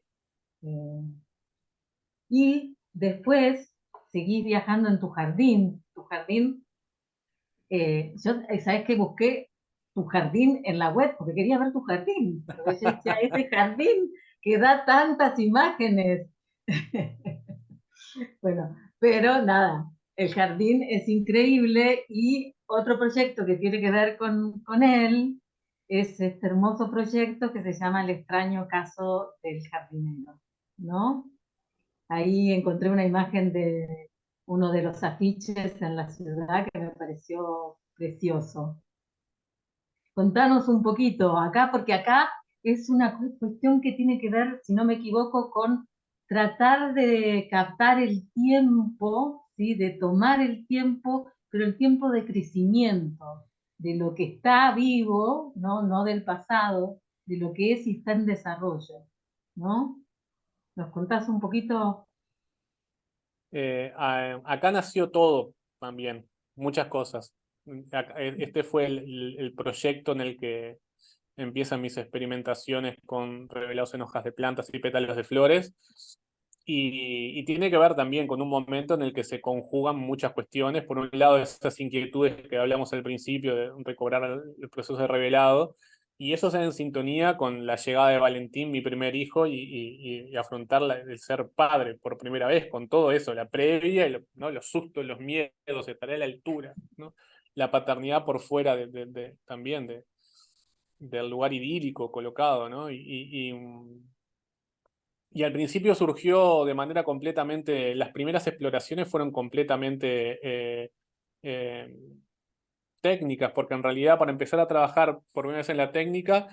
Eh, y después seguís viajando en tu jardín. Tu jardín, sabes que busqué tu jardín en la web porque quería ver tu jardín. Porque yo decía, ese jardín que da tantas imágenes. Bueno, Pero nada, el jardín es increíble y otro proyecto que tiene que ver con él es este hermoso proyecto que se llama El extraño caso del jardinero, ¿no? Ahí encontré una imagen de uno de los afiches en la ciudad que me pareció precioso. Contanos un poquito acá, porque acá es una cuestión que tiene que ver, si no me equivoco, con tratar de captar el tiempo, ¿sí? De tomar el tiempo, pero el tiempo de crecimiento, de lo que está vivo, ¿no? No del pasado, de lo que es y está en desarrollo, ¿no? ¿Nos contás un poquito? Acá nació todo también, muchas cosas. Este fue el proyecto en el que empiezan mis experimentaciones con revelados en hojas de plantas y pétalos de flores. Y tiene que ver también con un momento en el que se conjugan muchas cuestiones. Por un lado, esas inquietudes que hablamos al principio de recobrar el proceso de revelado, y eso es en sintonía con la llegada de Valentín, mi primer hijo, y afrontar el ser padre por primera vez, con todo eso, la previa, ¿no? Los sustos, los miedos, estar a la altura, ¿no? La paternidad por fuera también del lugar idílico colocado, ¿no? Y al principio surgió de manera completamente, las primeras exploraciones fueron completamente eh, técnicas, porque en realidad para empezar a trabajar por primera vez en la técnica,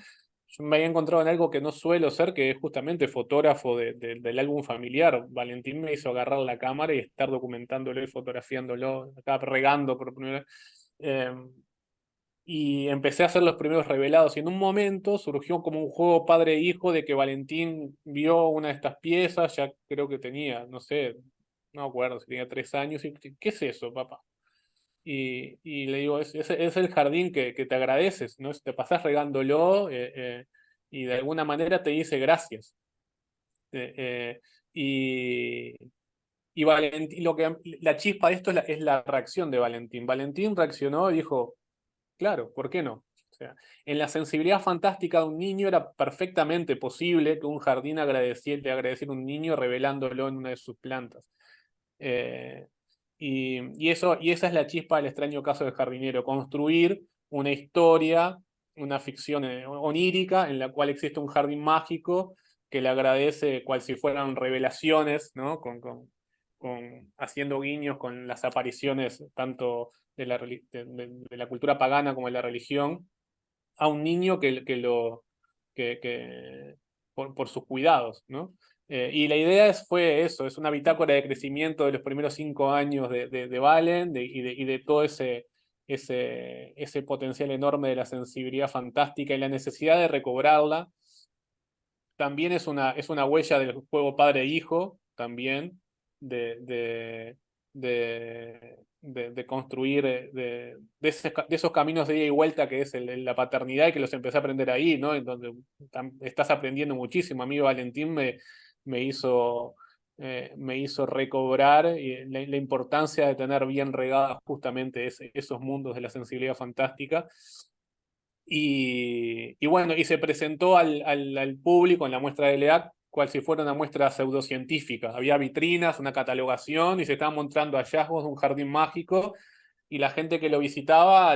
yo me había encontrado en algo que no suelo ser, que es justamente fotógrafo del álbum familiar. Valentín me hizo agarrar la cámara y estar documentándolo y fotografiándolo, acá regando por primera vez. Y empecé a hacer los primeros revelados y en un momento surgió como un juego padre-hijo de que Valentín vio una de estas piezas, ya creo que tenía, no sé, no me acuerdo si tenía 3 años, y ¿qué es eso, papá? Y le digo, es el jardín que te agradeces, ¿no? Te pasás regándolo y de alguna manera te dice gracias. Eh, eh, y, y Valentín, la chispa de esto es la reacción de Valentín. Valentín reaccionó y dijo, claro, ¿por qué no? O sea, en la sensibilidad fantástica de un niño era perfectamente posible que un jardín le agradeciera a un niño revelándolo en una de sus plantas. Eh, y esa es la chispa del extraño caso del jardinero, construir una historia, una ficción onírica en la cual existe un jardín mágico que le agradece cual si fueran revelaciones, ¿no? Haciendo guiños con las apariciones tanto de la cultura pagana como de la religión, a un niño que por sus cuidados, ¿no? Y la idea fue eso, es una bitácora de crecimiento de los primeros 5 años de Valen y de todo ese potencial enorme de la sensibilidad fantástica y la necesidad de recobrarla. También es una huella del juego padre-hijo, también, de, de construir, de esos caminos de ida y vuelta que es la paternidad y que los empecé a aprender ahí, ¿no? En donde estás aprendiendo muchísimo. A mí Valentín me hizo, me hizo recobrar la importancia de tener bien regadas justamente esos mundos de la sensibilidad fantástica. Y bueno, y se presentó al público en la muestra de LEAC cual si fuera una muestra pseudocientífica. Había vitrinas, una catalogación y se estaban mostrando hallazgos de un jardín mágico y la gente que lo visitaba,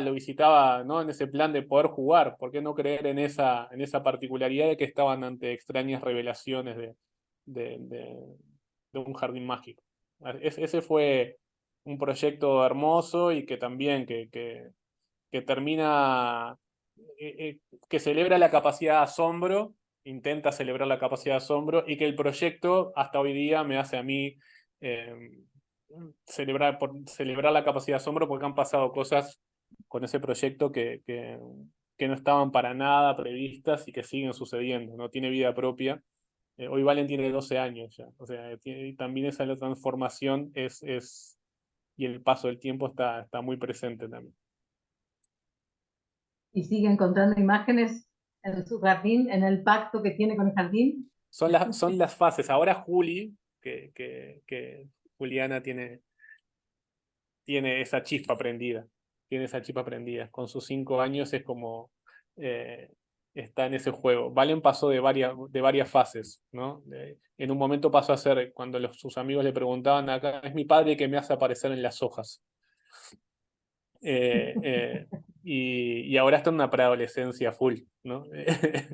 ¿no? En ese plan de poder jugar. ¿Por qué no creer en esa particularidad de que estaban ante extrañas revelaciones de, de, de un jardín mágico? Ese fue un proyecto hermoso y que también que termina, que celebra la capacidad de asombro, intenta celebrar la capacidad de asombro y que el proyecto hasta hoy día me hace a mí eh, celebrar la capacidad de asombro porque han pasado cosas con ese proyecto que no estaban para nada previstas y que siguen sucediendo, no tiene vida propia. Hoy Valen tiene 12 años ya, o sea, también esa la transformación y el paso del tiempo está muy presente también. Y sigue encontrando imágenes en su jardín, en el pacto que tiene con el jardín. Son las fases. Ahora Juli, que Juliana tiene esa chispa prendida. Tiene esa chispa prendida. Con sus 5 años es como. está en ese juego. Valen pasó de varias fases, ¿no? En un momento pasó a ser, cuando sus amigos le preguntaban, acá es mi padre que me hace aparecer en las hojas. Y ahora está en una preadolescencia full, ¿no?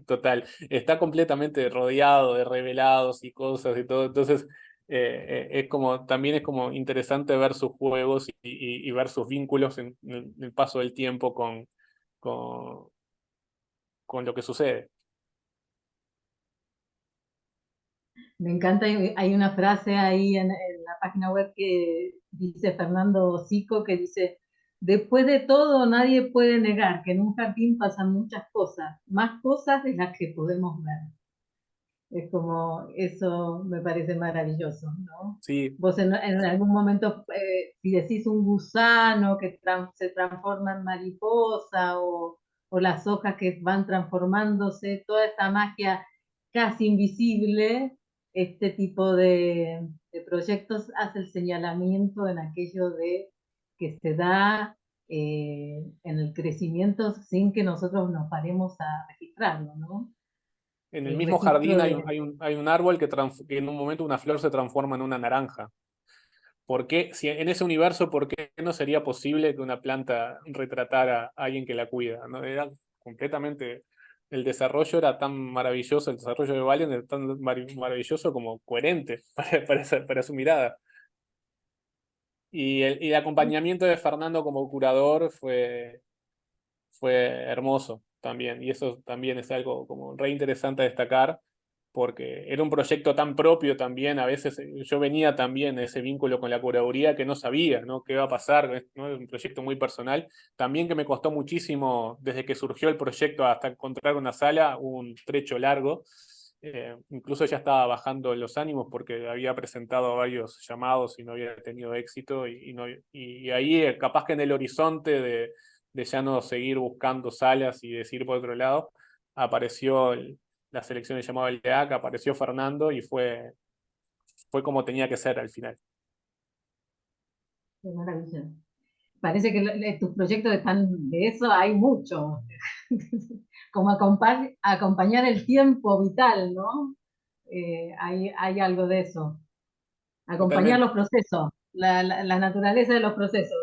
Total. Está completamente rodeado de revelados y cosas y todo. Entonces, también es como interesante ver sus juegos y ver sus vínculos en el paso del tiempo con, con lo que sucede. Me encanta, hay una frase ahí en la página web que dice Fernando Sico, que dice, después de todo nadie puede negar que en un jardín pasan muchas cosas, más cosas de las que podemos ver. Es como, eso me parece maravilloso, ¿no? Sí, Vos en algún momento, si decís un gusano que se transforma en mariposa o las hojas que van transformándose, toda esta magia casi invisible, este tipo de proyectos hace el señalamiento en aquello de que se da en el crecimiento sin que nosotros nos paremos a registrarlo, ¿no? en el El mismo registro jardín hay de... un árbol que en un momento una flor se transforma en una naranja. ¿Por qué, si en ese universo, por qué no sería posible que una planta retratara a alguien que la cuida? ¿No? Era completamente, el desarrollo era tan maravilloso, el desarrollo de Valiant era tan maravilloso como coherente para su mirada. Y el acompañamiento de Fernando como curador fue hermoso también, y eso también es algo como re interesante a destacar, porque era un proyecto tan propio también, a veces yo venía también de ese vínculo con la curaduría que no sabía, ¿no? qué iba a pasar, ¿no? Un proyecto muy personal, también que me costó muchísimo desde que surgió el proyecto hasta encontrar una sala, un trecho largo. Incluso ya estaba bajando los ánimos porque había presentado varios llamados y no había tenido éxito, y ahí capaz que en el horizonte de ya no seguir buscando salas y decir por otro lado, apareció la selección de llamado LEAC, apareció Fernando y fue como tenía que ser al final. Qué maravilla. Parece que tus proyectos están de eso, hay mucho. Como acompañar el tiempo vital, ¿no? Hay algo de eso. Acompañar Totalmente. los procesos, la naturaleza de los procesos.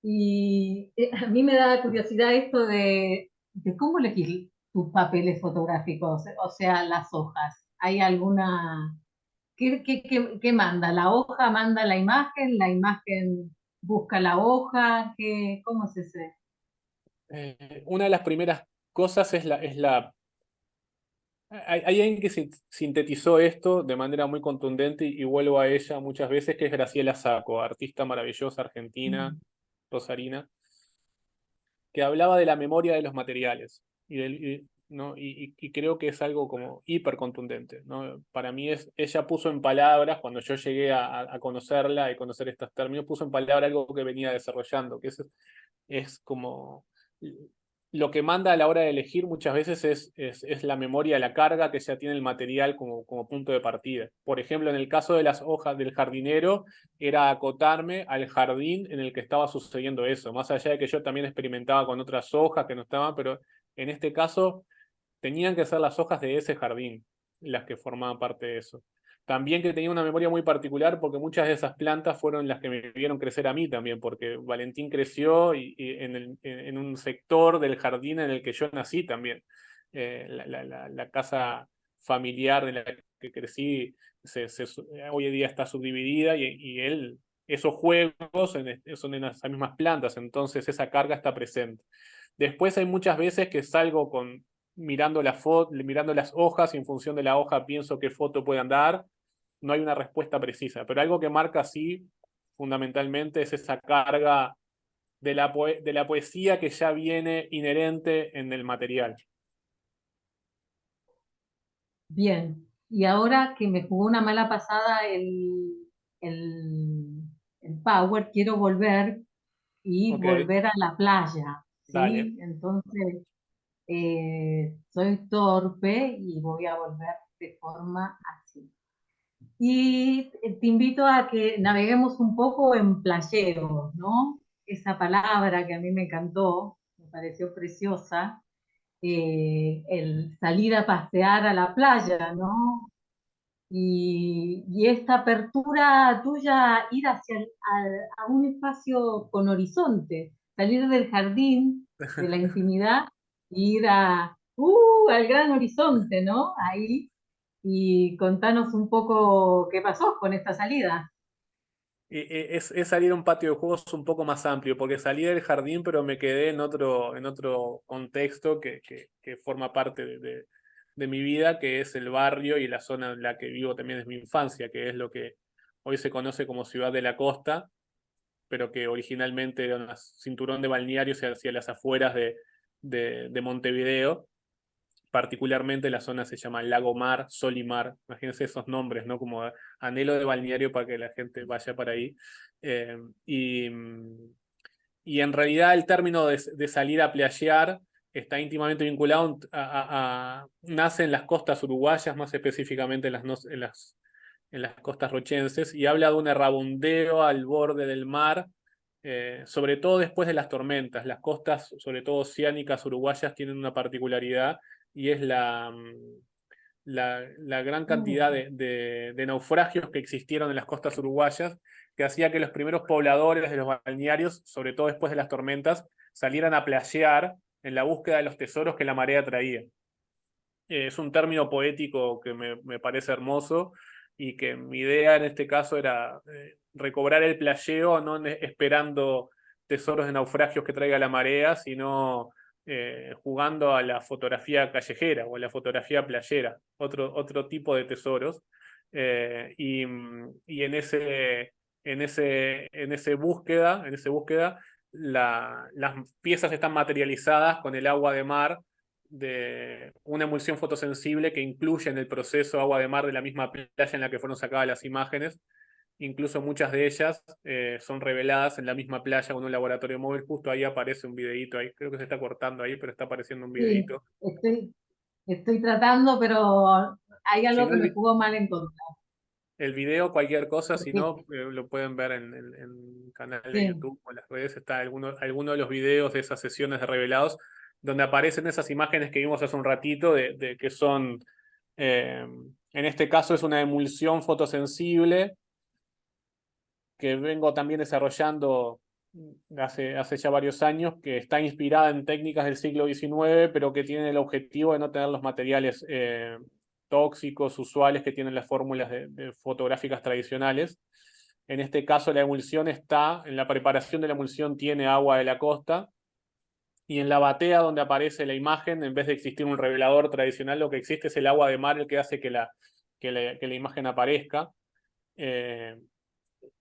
Y a mí me da curiosidad esto de cómo elegir tus papeles fotográficos, o sea, las hojas. ¿Hay alguna... ¿Qué manda? ¿La hoja manda la imagen? ¿La imagen busca la hoja? ¿Cómo es ese? Una de las primeras cosas hay alguien que sintetizó esto de manera muy contundente y vuelvo a ella muchas veces, que es Graciela Sacco, artista maravillosa argentina, Mm. rosarina, que hablaba de la memoria de los materiales ¿no? Y creo que es algo como hiper contundente, ¿no? Para mí ella puso en palabras, cuando yo llegué a conocerla y conocer estos términos, puso en palabras algo que venía desarrollando, que es como lo que manda a la hora de elegir muchas veces es la memoria, la carga que ya tiene el material como punto de partida. Por ejemplo, en el caso de las hojas del jardinero, era acotarme al jardín en el que estaba sucediendo eso, más allá de que yo también experimentaba con otras hojas que no estaban, pero en este caso tenían que ser las hojas de ese jardín las que formaban parte de eso. También que tenía una memoria muy particular porque muchas de esas plantas fueron las que me vieron crecer a mí también, porque Valentín creció y en un sector del jardín en el que yo nací también. La casa familiar de la que crecí hoy en día está subdividida esos juegos son en las mismas plantas, entonces esa carga está presente. Después hay muchas veces que salgo mirando mirando las hojas y en función de la hoja pienso qué foto puedan dar. No hay una respuesta precisa, pero algo que marca sí, fundamentalmente, es esa carga de la poesía que ya viene inherente en el material. Bien, y ahora que me jugó una mala pasada el, el Power, quiero volver y Ok, volver a la playa, dale. ¿sí? Entonces, soy torpe y voy a volver de forma así. Y te invito a que naveguemos un poco en playero, ¿no? Esa palabra que a mí me encantó, me pareció preciosa, el salir a pasear a la playa, ¿no? Y esta apertura tuya, ir a un espacio con horizonte, salir del jardín, de la intimidad, e ir al gran horizonte, ¿no? Ahí, y contanos un poco qué pasó con esta salida. Es salir a un patio de juegos un poco más amplio, porque salí del jardín, pero me quedé en otro contexto que forma parte de mi vida, que es el barrio y la zona en la que vivo también es mi infancia, que es lo que hoy se conoce como Ciudad de la Costa, pero que originalmente era un cinturón de balnearios hacia las afueras de Montevideo. Particularmente la zona se llama Lago Mar, Sol y Mar. Imagínense esos nombres, ¿no? Como anhelo de balneario para que la gente vaya para ahí. Eh, y, y en realidad el término de salir a playear está íntimamente vinculado nace en las costas uruguayas, más específicamente en las costas rochenses, y habla de un errabundeo al borde del mar, sobre todo después de las tormentas. Las costas, sobre todo oceánicas uruguayas, tienen una particularidad y es la gran cantidad Mm. de naufragios que existieron en las costas uruguayas, que hacía que los primeros pobladores de los balnearios, sobre todo después de las tormentas, salieran a playear en la búsqueda de los tesoros que la marea traía. Es un término poético que me parece hermoso y que mi idea en este caso era recobrar el playeo, no esperando tesoros de naufragios que traiga la marea, sino jugando a la fotografía callejera o a la fotografía playera, otro tipo de tesoros. Y en ese búsqueda las piezas están materializadas con el agua de mar de una emulsión fotosensible que incluye en el proceso agua de mar de la misma playa en la que fueron sacadas las imágenes. Incluso muchas de ellas son reveladas en la misma playa con un laboratorio móvil. Justo ahí aparece un videíto, ahí creo que se está cortando ahí, pero está apareciendo un Sí, videíto. estoy tratando, pero hay Si algo no, que me jugó mal en contra. el video, cualquier cosa, si Porque, no, lo pueden ver en el canal de sí, YouTube o en las redes. Está alguno de los videos de esas sesiones de revelados donde aparecen esas imágenes que vimos hace un ratito de que son, en este caso es una emulsión fotosensible que vengo también desarrollando hace ya varios años, que está inspirada en técnicas del siglo XIX, pero que tiene el objetivo de no tener los materiales tóxicos, usuales que tienen las fórmulas de fotográficas tradicionales. En este caso, la emulsión está, en la preparación de la emulsión tiene agua de la costa, y en la batea donde aparece la imagen, en vez de existir un revelador tradicional, lo que existe es el agua de mar el que hace que la imagen aparezca. Eh,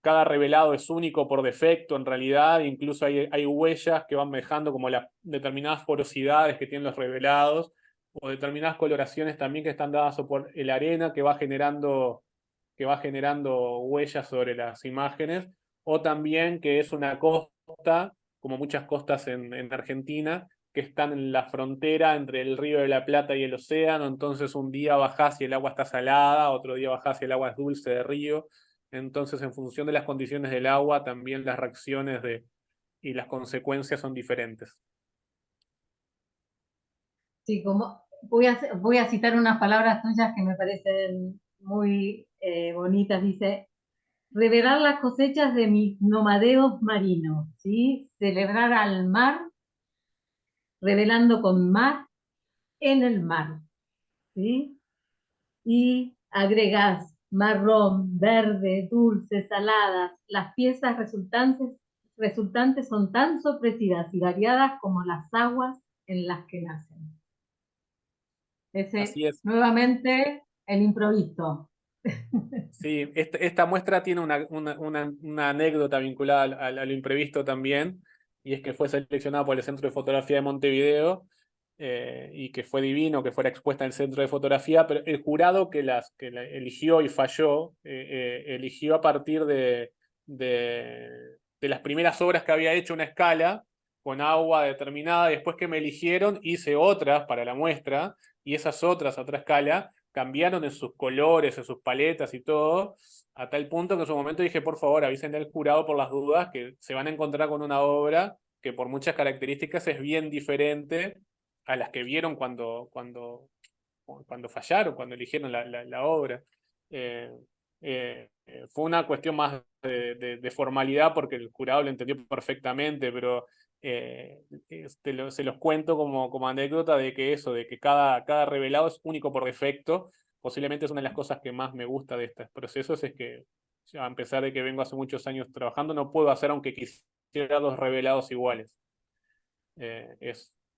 Cada revelado es único por defecto, en realidad, incluso hay huellas que van dejando como las determinadas porosidades que tienen los revelados, o determinadas coloraciones también que están dadas por la arena que va generando huellas sobre las imágenes, o también que es una costa, como muchas costas en Argentina, que están en la frontera entre el Río de la Plata y el océano. Entonces un día bajás y el agua está salada, otro día bajás y el agua es dulce de río. Entonces, en función de las condiciones del agua, también las reacciones y las consecuencias son diferentes. sí, como voy a citar unas palabras tuyas que me parecen muy bonitas. Dice, revelar las cosechas de mis nomadeos marinos, ¿sí? Celebrar al mar, revelando con mar en el mar, ¿sí? Y agregás marrón, verde, dulce, saladas. Las piezas resultantes son tan sorpresivas y variadas como las aguas en las que nacen. Ese, Así es. nuevamente, el improviso. Sí, esta muestra tiene una anécdota vinculada a lo imprevisto también, y es que fue seleccionada por el Centro de Fotografía de Montevideo, y que fue divino que fuera expuesta en el Centro de Fotografía, pero el jurado que la eligió y falló, eligió a partir de las primeras obras que había hecho una escala con agua determinada. Después que me eligieron, hice otras para la muestra, y esas otras a otra escala cambiaron en sus colores, en sus paletas y todo, a tal punto que en su momento dije, por favor, avisen al jurado por las dudas, que se van a encontrar con una obra que por muchas características es bien diferente a las que vieron cuando fallaron, cuando eligieron la obra. Fue una cuestión más de formalidad porque el jurado lo entendió perfectamente, pero se los cuento como anécdota de que eso, de que cada revelado es único por defecto. Posiblemente es una de las cosas que más me gusta de estos procesos, es que a pesar de que vengo hace muchos años trabajando, no puedo hacer aunque quisiera 2 revelados iguales.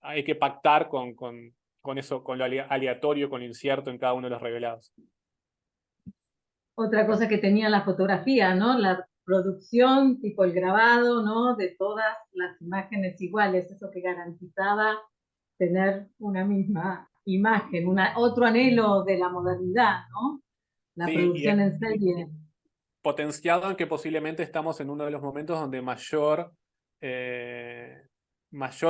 Hay que pactar con eso, con lo aleatorio, con lo incierto en cada uno de los revelados. Otra cosa que tenía la fotografía, ¿no? La producción, tipo el grabado, ¿no? De todas las imágenes iguales, eso que garantizaba tener una misma imagen, otro anhelo de la modernidad, ¿no? La Sí, producción en serie. Potenciado en que posiblemente estamos en uno de los momentos donde mayor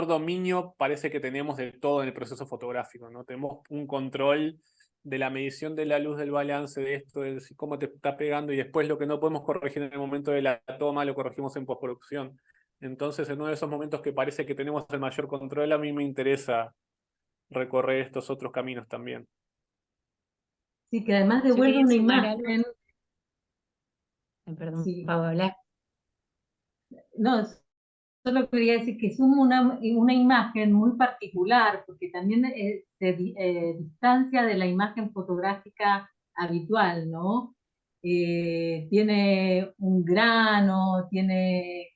dominio parece que tenemos de todo en el proceso fotográfico, ¿no? Tenemos un control de la medición de la luz, del balance, de esto, de cómo te está pegando, y después lo que no podemos corregir en el momento de la toma lo corregimos en postproducción. Entonces, en uno de esos momentos que parece que tenemos el mayor control, a mí me interesa recorrer estos otros caminos también. Sí, que además Yo devuelve quería una sumar algo. imagen. Perdón, Sí. Pau, hablar. No, solo quería decir que suma una imagen muy particular, porque también se distancia de la imagen fotográfica habitual, ¿no? Tiene un grano, tiene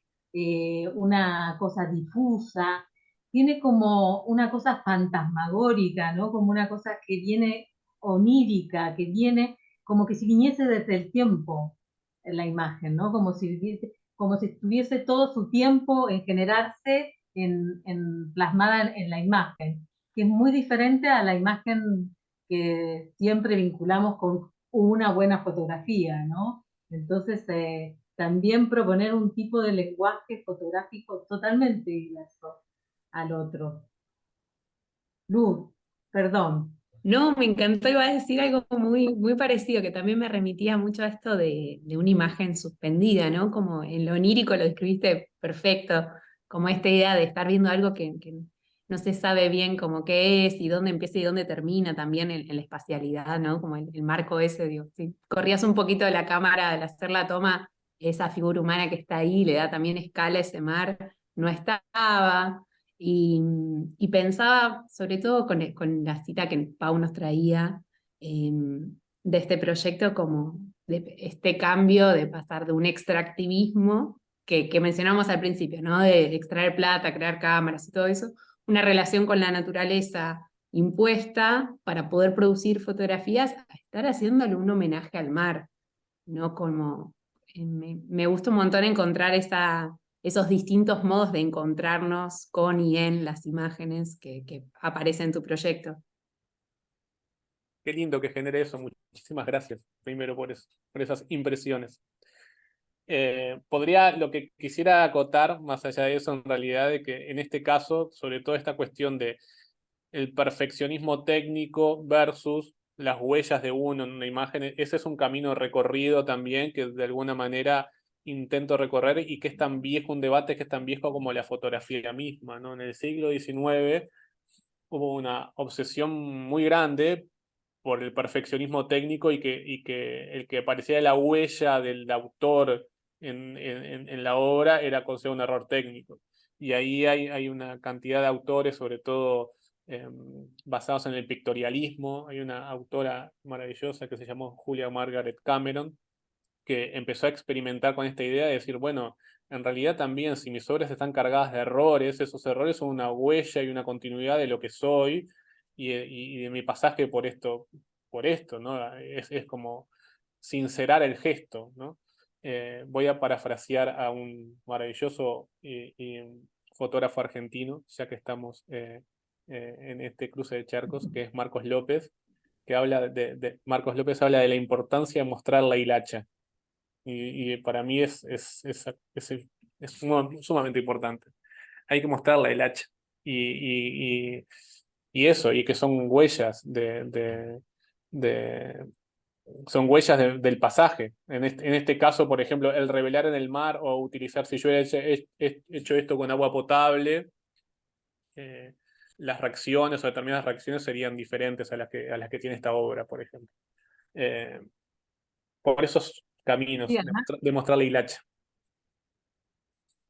una cosa difusa, tiene como una cosa fantasmagórica, ¿no? Como una cosa que viene onírica, que viene como que si viniese desde el tiempo en la imagen, ¿no? Como si tuviese todo su tiempo en generarse plasmada en la imagen, que es muy diferente a la imagen que siempre vinculamos con una buena fotografía, ¿no? Entonces, también proponer un tipo de lenguaje fotográfico totalmente diverso al otro. Luz, perdón. No, me encantó, iba a decir algo muy, muy parecido, que también me remitía mucho a esto de una imagen suspendida, ¿no? Como en lo onírico lo describiste perfecto, como esta idea de estar viendo algo que no se sabe bien cómo qué es y dónde empieza y dónde termina también en la espacialidad, ¿no? Como el marco ese, digo, si corrías un poquito de la cámara al hacer la toma, esa figura humana que está ahí, le da también escala a ese mar, no estaba. Y pensaba, sobre todo con la cita que Pau nos traía eh, de este proyecto, como de este cambio de pasar de un extractivismo que mencionamos al principio, ¿no? De extraer plata, crear cámaras y todo eso, una relación con la naturaleza impuesta para poder producir fotografías, a estar haciéndole un homenaje al mar, ¿no? Como me gusta un montón encontrar esos distintos modos de encontrarnos con y en las imágenes que aparecen en tu proyecto. Qué lindo que genere eso. Muchísimas gracias, primero, por esas impresiones. Lo que quisiera acotar, más allá de eso, en realidad, de que en este caso, sobre todo esta cuestión de el perfeccionismo técnico versus las huellas de uno en una imagen, ese es un camino recorrido también que de alguna manera intento recorrer, y que es tan viejo, un debate que es tan viejo como la fotografía misma, ¿no? En el siglo XIX hubo una obsesión muy grande por el perfeccionismo técnico, y que el que apareciera la huella del autor en la obra era considerado un error técnico. Y ahí hay una cantidad de autores, sobre todo basados en el pictorialismo. Hay una autora maravillosa que se llamó Julia Margaret Cameron, que empezó a experimentar con esta idea de decir, bueno, en realidad también si mis obras están cargadas de errores, esos errores son una huella y una continuidad de lo que soy y de mi pasaje por esto, ¿no? Es como sincerar el gesto, ¿no? Voy a parafrasear a un maravilloso fotógrafo argentino, ya que estamos en este cruce de charcos, que es Marcos López, que habla Marcos López habla de la importancia de mostrar la hilacha. Y para mí es sumamente importante. Hay que mostrarle el hacha. Y eso, y que son huellas son huellas del pasaje. En este caso, por ejemplo, el revelar en el mar o utilizar, si yo he hecho esto con agua potable, las reacciones o determinadas reacciones serían diferentes a las que tiene esta obra, por ejemplo. Por esos caminos Sí, de mostrar la hilacha.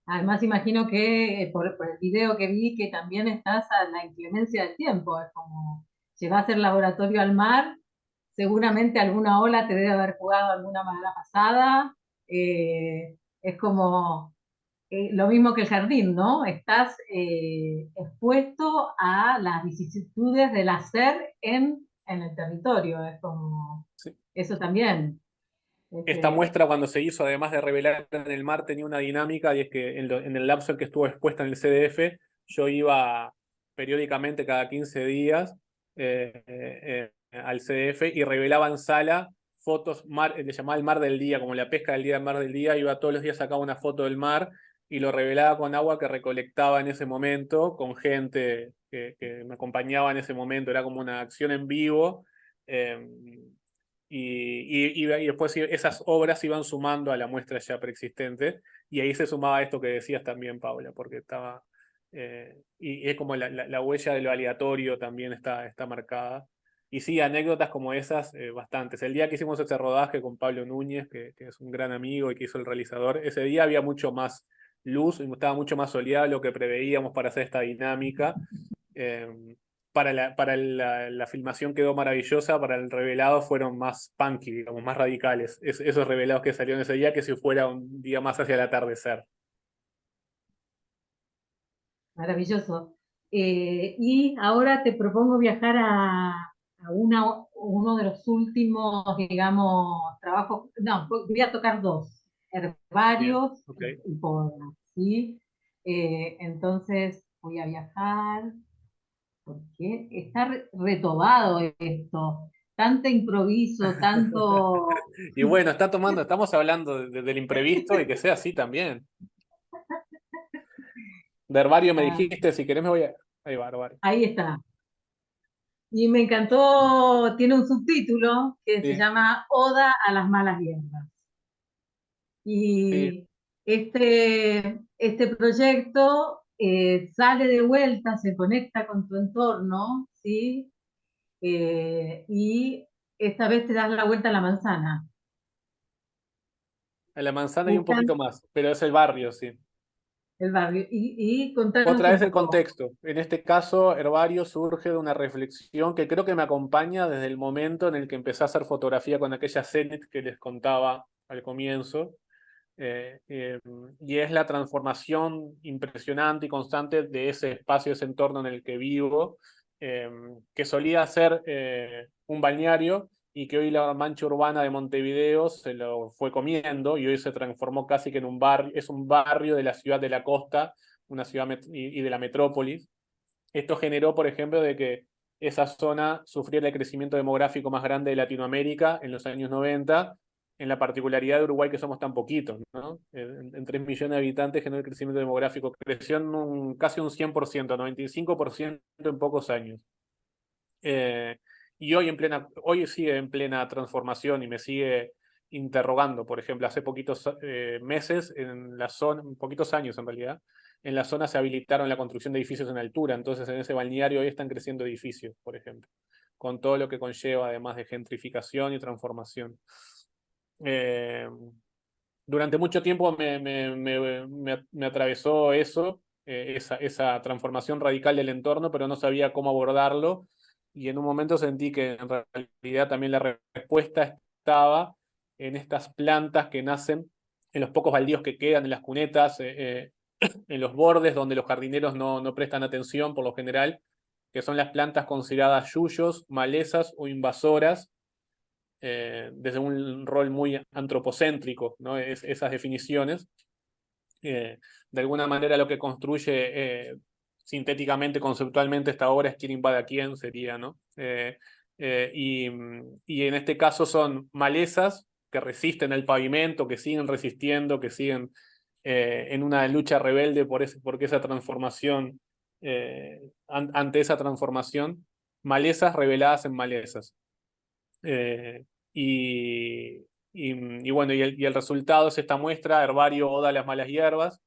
además imagino que por el video que vi que también estás a la inclemencia del tiempo, es como llevas el laboratorio al mar, seguramente alguna ola te debe haber jugado alguna mala pasada, es como lo mismo que el jardín, ¿no? Estás expuesto a las vicisitudes del hacer en el territorio, es como Sí. eso también. Esta muestra, cuando se hizo, además de revelar en el mar, tenía una dinámica, y es que en el lapso en que estuvo expuesta en el CDF, yo iba periódicamente cada 15 días al CDF y revelaba en sala fotos, le llamaba el mar del día, como la pesca del día del mar del día, iba todos los días, sacaba una foto del mar y lo revelaba con agua que recolectaba en ese momento, con gente que me acompañaba en ese momento, era como una acción en vivo. Y después esas obras iban sumando a la muestra ya preexistente, y ahí se sumaba esto que decías también, Paula, porque estaba, y es como la huella de lo aleatorio también está marcada. Y sí, anécdotas como esas, bastantes. El día que hicimos ese rodaje con Pablo Núñez, que es un gran amigo y que hizo el realizador, ese día había mucho más luz, y estaba mucho más soleado lo que preveíamos para hacer esta dinámica. Para la filmación quedó maravillosa, para el revelado fueron más punky, digamos, más radicales, esos revelados que salieron ese día, que si fuera un día más hacia el atardecer. Maravilloso. Y ahora te propongo viajar a uno de los últimos, digamos, trabajos. No, voy a tocar dos, Bien, herbarios ok. y podas, ¿sí? Entonces voy a viajar, porque está retobado esto, tanto improviso, tanto... Y bueno, estamos hablando del imprevisto, y que sea así también. De herbario me Ah, dijiste, si querés me voy a... Ahí va, herbario. ahí está. Y me encantó, tiene un subtítulo que se Sí, llama Oda a las malas hierbas. sí. Y este proyecto sale de vuelta, se conecta con tu entorno, ¿sí? Y esta vez te das la vuelta a la manzana. A la manzana y un Buscan poquito más, pero es el barrio, sí. el barrio. Y contanos Otra un vez el poco. contexto. En este caso, Herbario surge de una reflexión que creo que me acompaña desde el momento en el que empecé a hacer fotografía con aquella Zenit que les contaba al comienzo. Eh, eh, y es la transformación impresionante y constante de ese espacio, ese entorno en el que vivo, que solía ser un balneario, y que hoy la mancha urbana de Montevideo se lo fue comiendo, y hoy se transformó casi que en un barrio, es un barrio de la ciudad de la costa, una ciudad y de la metrópolis. Esto generó, por ejemplo, de que esa zona sufriera el crecimiento demográfico más grande de Latinoamérica en los años 90, en la particularidad de Uruguay, que somos tan poquitos, ¿no? En 3 millones de habitantes generó el crecimiento demográfico, creció en casi un 100%, 95% en pocos años. Eh, y hoy sigue en plena transformación y me sigue interrogando. Por ejemplo, hace poquitos meses, en la zona, poquitos años en realidad, en la zona se habilitaron la construcción de edificios en altura. Entonces, en ese balneario hoy están creciendo edificios, por ejemplo, con todo lo que conlleva, además de gentrificación y transformación. Eh, Durante mucho tiempo me atravesó eso, esa transformación radical del entorno, pero no sabía cómo abordarlo. Y en un momento sentí que en realidad también la respuesta estaba en estas plantas que nacen en los pocos baldíos que quedan, en las cunetas, en los bordes donde los jardineros no prestan atención por lo general, que son las plantas consideradas yuyos, malezas o invasoras, desde un rol muy antropocéntrico, ¿no? Esas definiciones. De alguna manera lo que construye sintéticamente, conceptualmente, esta obra es quién invade a quién, sería, ¿no? Y en este caso son malezas que resisten el pavimento, que siguen resistiendo, que siguen en una lucha rebelde porque esa transformación, ante esa transformación, malezas reveladas en malezas. Eh, y, y bueno, y el resultado es esta muestra, Herbario Oda a las malas hierbas,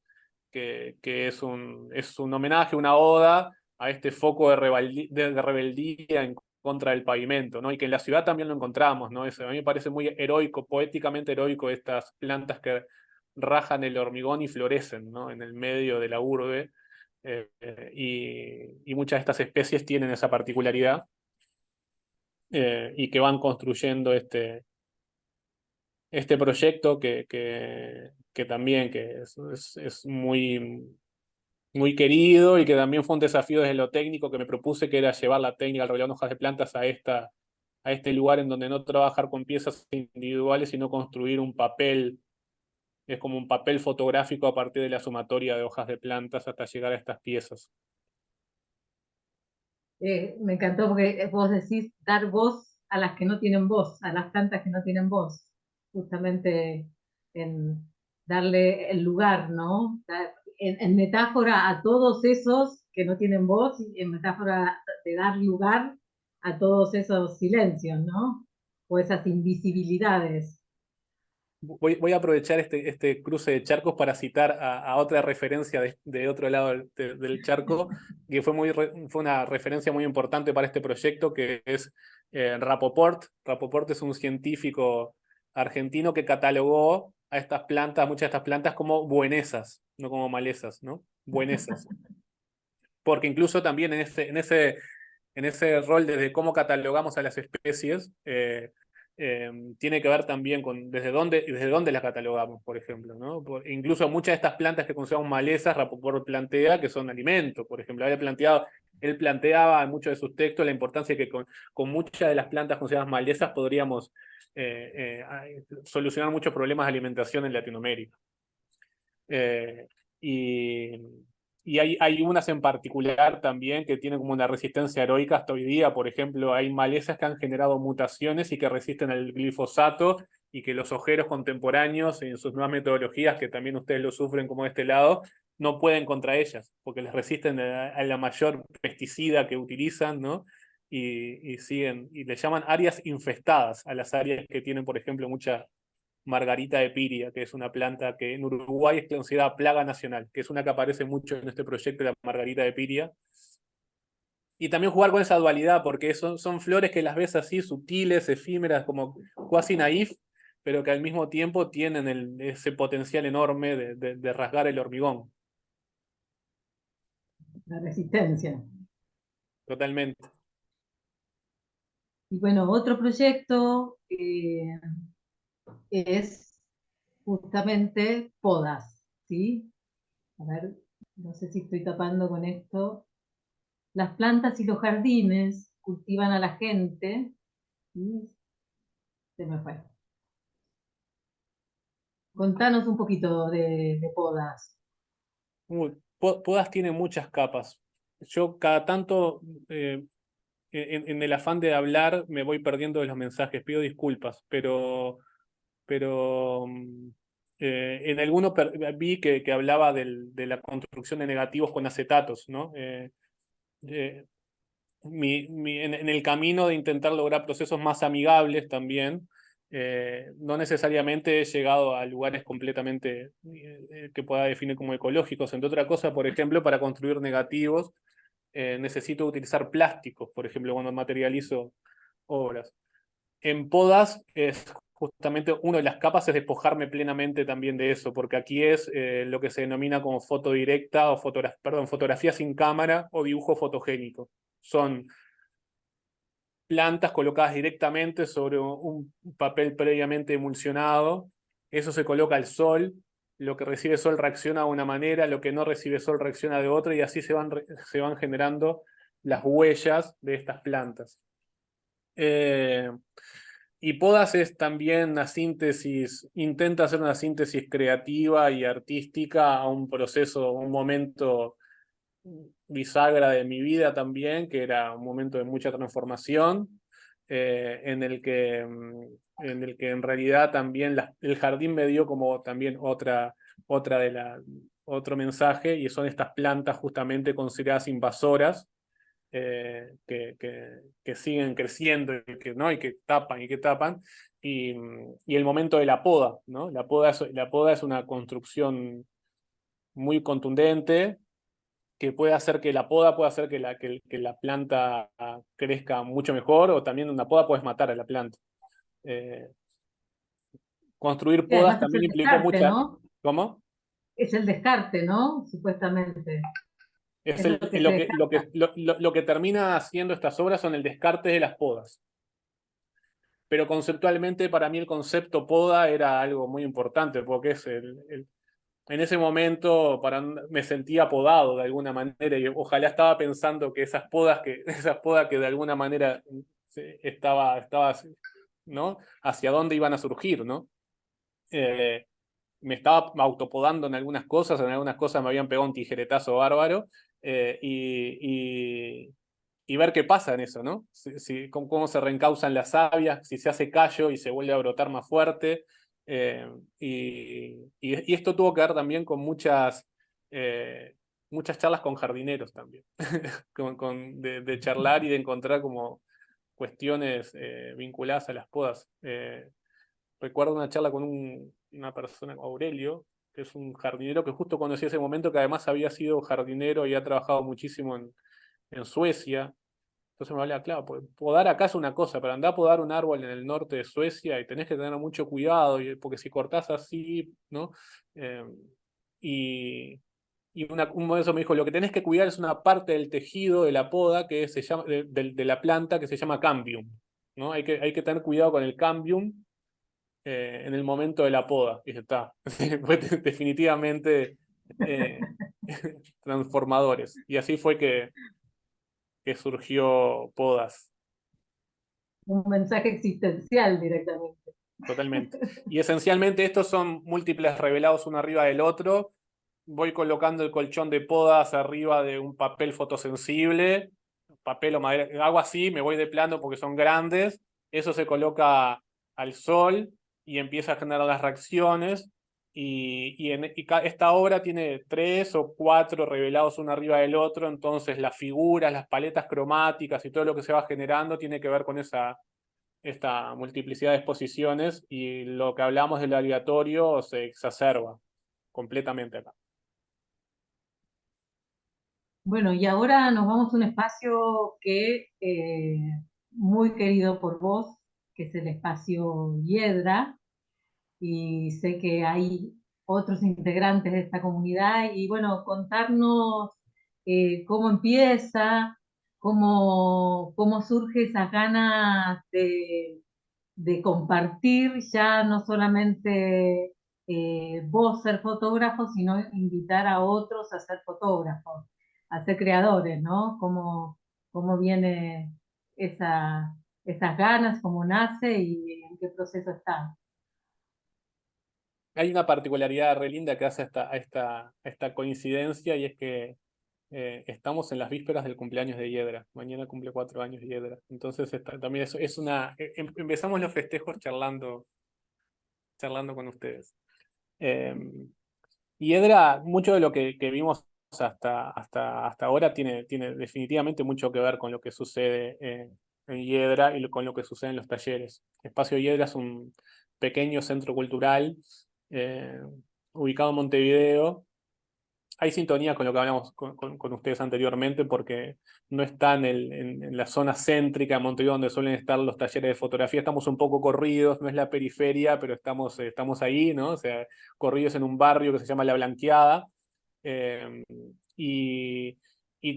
que es un homenaje, una oda a este foco de rebeldía en contra del pavimento, ¿no? Y que en la ciudad también lo encontramos, ¿no? A mí me parece muy heroico, poéticamente heroico, estas plantas que rajan el hormigón y florecen, ¿no? En el medio de la urbe. Y muchas de estas especies tienen esa particularidad, y que van construyendo este proyecto que también que es muy querido, y que también fue un desafío desde lo técnico que me propuse, que era llevar la técnica del revelado en hojas de plantas a este lugar en donde no trabajar con piezas individuales, sino construir un papel. Es como un papel fotográfico a partir de la sumatoria de hojas de plantas hasta llegar a estas piezas. Me encantó porque vos decís dar voz a las que no tienen voz, a las plantas que no tienen voz, justamente en darle el lugar, ¿no? En metáfora a todos esos que no tienen voz y en metáfora de dar lugar a todos esos silencios, ¿no? O esas invisibilidades. Voy a aprovechar este cruce de charcos para citar a otra referencia de otro lado del charco, que fue una referencia muy importante para este proyecto, que es Rapoport. Rapoport es un científico argentino que catalogó a estas plantas, muchas de estas plantas, como buenesas, no como malezas, ¿no? Buenesas. Porque incluso también en ese rol desde cómo catalogamos a las especies, tiene que ver también con desde dónde las catalogamos, por ejemplo, ¿no? Incluso muchas de estas plantas que consideramos malezas, Rapoport plantea que son alimentos, por ejemplo. Él planteaba en muchos de sus textos la importancia de que con muchas de las plantas consideradas malezas podríamos solucionar muchos problemas de alimentación en Latinoamérica. Y, hay unas en particular también que tienen como una resistencia heroica hasta hoy día. Por ejemplo, hay malezas que han generado mutaciones y que resisten al glifosato, y que los ojeros contemporáneos en sus nuevas metodologías, que también ustedes lo sufren como de este lado, no pueden contra ellas, porque les resisten a la mayor pesticida que utilizan, ¿no? Y siguen, y le llaman áreas infestadas a las áreas que tienen, por ejemplo, mucha margarita de piria, que es una planta que en Uruguay es considerada plaga nacional, que es una que aparece mucho en este proyecto, la margarita de piria. Y también jugar con esa dualidad, porque son flores que las ves así, sutiles, efímeras, como cuasi naif, pero que al mismo tiempo tienen ese potencial enorme de rasgar el hormigón. La resistencia. Totalmente. Y bueno, otro proyecto es justamente podas, ¿sí? A ver, no sé si estoy tapando con esto. Las plantas y los jardines cultivan a la gente. ¿Sí? Se me fue. Contanos un poquito de podas. Podas tienen muchas capas. Yo cada tanto, en el afán de hablar, me voy perdiendo de los mensajes, pido disculpas, pero en alguno vi que hablaba de la construcción de negativos con acetatos, ¿no? Eh, en el camino de intentar lograr procesos más amigables también, no necesariamente he llegado a lugares completamente que pueda definir como ecológicos. Entre otra cosa, por ejemplo, para construir negativos, necesito utilizar plásticos, por ejemplo, cuando materializo obras. En podas es justamente una de las capas, es despojarme plenamente también de eso, porque aquí es lo que se denomina como foto directa o fotografía sin cámara o dibujo fotogénico. Son plantas colocadas directamente sobre un papel previamente emulsionado. Eso se coloca al sol. Lo que recibe sol reacciona de una manera, lo que no recibe sol reacciona de otra, y así se van generando las huellas de estas plantas. Y podas es también una síntesis, intenta hacer una síntesis creativa y artística a un proceso, un momento bisagra de mi vida también, que era un momento de mucha transformación, en el que en realidad también el jardín me dio como también otro mensaje, y son estas plantas justamente consideradas invasoras, que siguen creciendo ¿no? y que tapan, y el momento de la poda, ¿no? La poda es una construcción muy contundente, que puede hacer que la poda pueda hacer que la planta crezca mucho mejor, o también una poda puedes matar a la planta. Construir Y podas además es también el implicó descarte, mucha... ¿no? ¿Cómo? Es el descarte, ¿no? Supuestamente. Es Es lo que se descarta. lo que termina haciendo estas obras son el descarte de las podas. Pero conceptualmente para mí el concepto poda era algo muy importante, porque es en ese momento me sentía podado de alguna manera, y ojalá estaba pensando que esas podas que de alguna manera estaba, ¿no? Hacia dónde iban a surgir, ¿no? Me estaba autopodando en algunas cosas me habían pegado un tijeretazo bárbaro, y ver qué pasa en eso, ¿no? Cómo se reencausan las sabias, si se hace callo y se vuelve a brotar más fuerte. Y esto tuvo que ver también con muchas charlas con jardineros también, de charlar y de encontrar como cuestiones vinculadas a las podas. Recuerdo una charla con una persona, Aurelio, que es un jardinero que justo conocí ese momento, que además había sido jardinero y ha trabajado muchísimo en Suecia. Entonces me hablaba, claro, podar acá es una cosa, pero andá a podar un árbol en el norte de Suecia y tenés que tener mucho cuidado, porque si cortás así, ¿no? Eh, y uno de esos me dijo, lo que tenés que cuidar es una parte del tejido de la poda que se llama, de la planta que se llama cambium, ¿no? Hay que tener cuidado con el cambium en el momento de la poda. Y está, fue definitivamente eh, transformadores. Y así fue que surgió Podas, Un mensaje existencial directamente. totalmente. Y esencialmente estos son múltiples revelados uno arriba del otro. Voy colocando el colchón de podas arriba de un papel fotosensible, papel o madera, hago así, me voy de plano porque son grandes, eso se coloca al sol y empieza a generar las reacciones, esta obra tiene 3 o 4 revelados uno arriba del otro, entonces las figuras, las paletas cromáticas y todo lo que se va generando tiene que ver con esta multiplicidad de exposiciones, y lo que hablamos del aleatorio se exacerba completamente acá. Bueno, y ahora nos vamos a un espacio que muy querido por vos, que es el espacio Hiedra, y sé que hay otros integrantes de esta comunidad, y bueno, contarnos cómo empieza, cómo surge esas ganas de compartir, ya no solamente vos ser fotógrafo, sino invitar a otros a ser fotógrafos, a ser creadores, ¿no? Cómo viene esas ganas, cómo nace y en qué proceso está. Hay una particularidad re linda que hace esta coincidencia, y es que estamos en las vísperas del cumpleaños de Hiedra. Mañana cumple 4 años Hiedra. Entonces también es una... empezamos los festejos charlando con ustedes. Hiedra, mucho de lo que vimos hasta ahora tiene definitivamente mucho que ver con lo que sucede en Hiedra y con lo que sucede en los talleres. Espacio Hiedra es un pequeño centro cultural eh, ubicado en Montevideo. Hay sintonía con lo que hablamos con ustedes anteriormente, porque no está en la zona céntrica de Montevideo donde suelen estar los talleres de fotografía. Estamos un poco corridos, no es la periferia, pero estamos ahí, ¿no? O sea, corridos en un barrio que se llama La Blanqueada. eh, y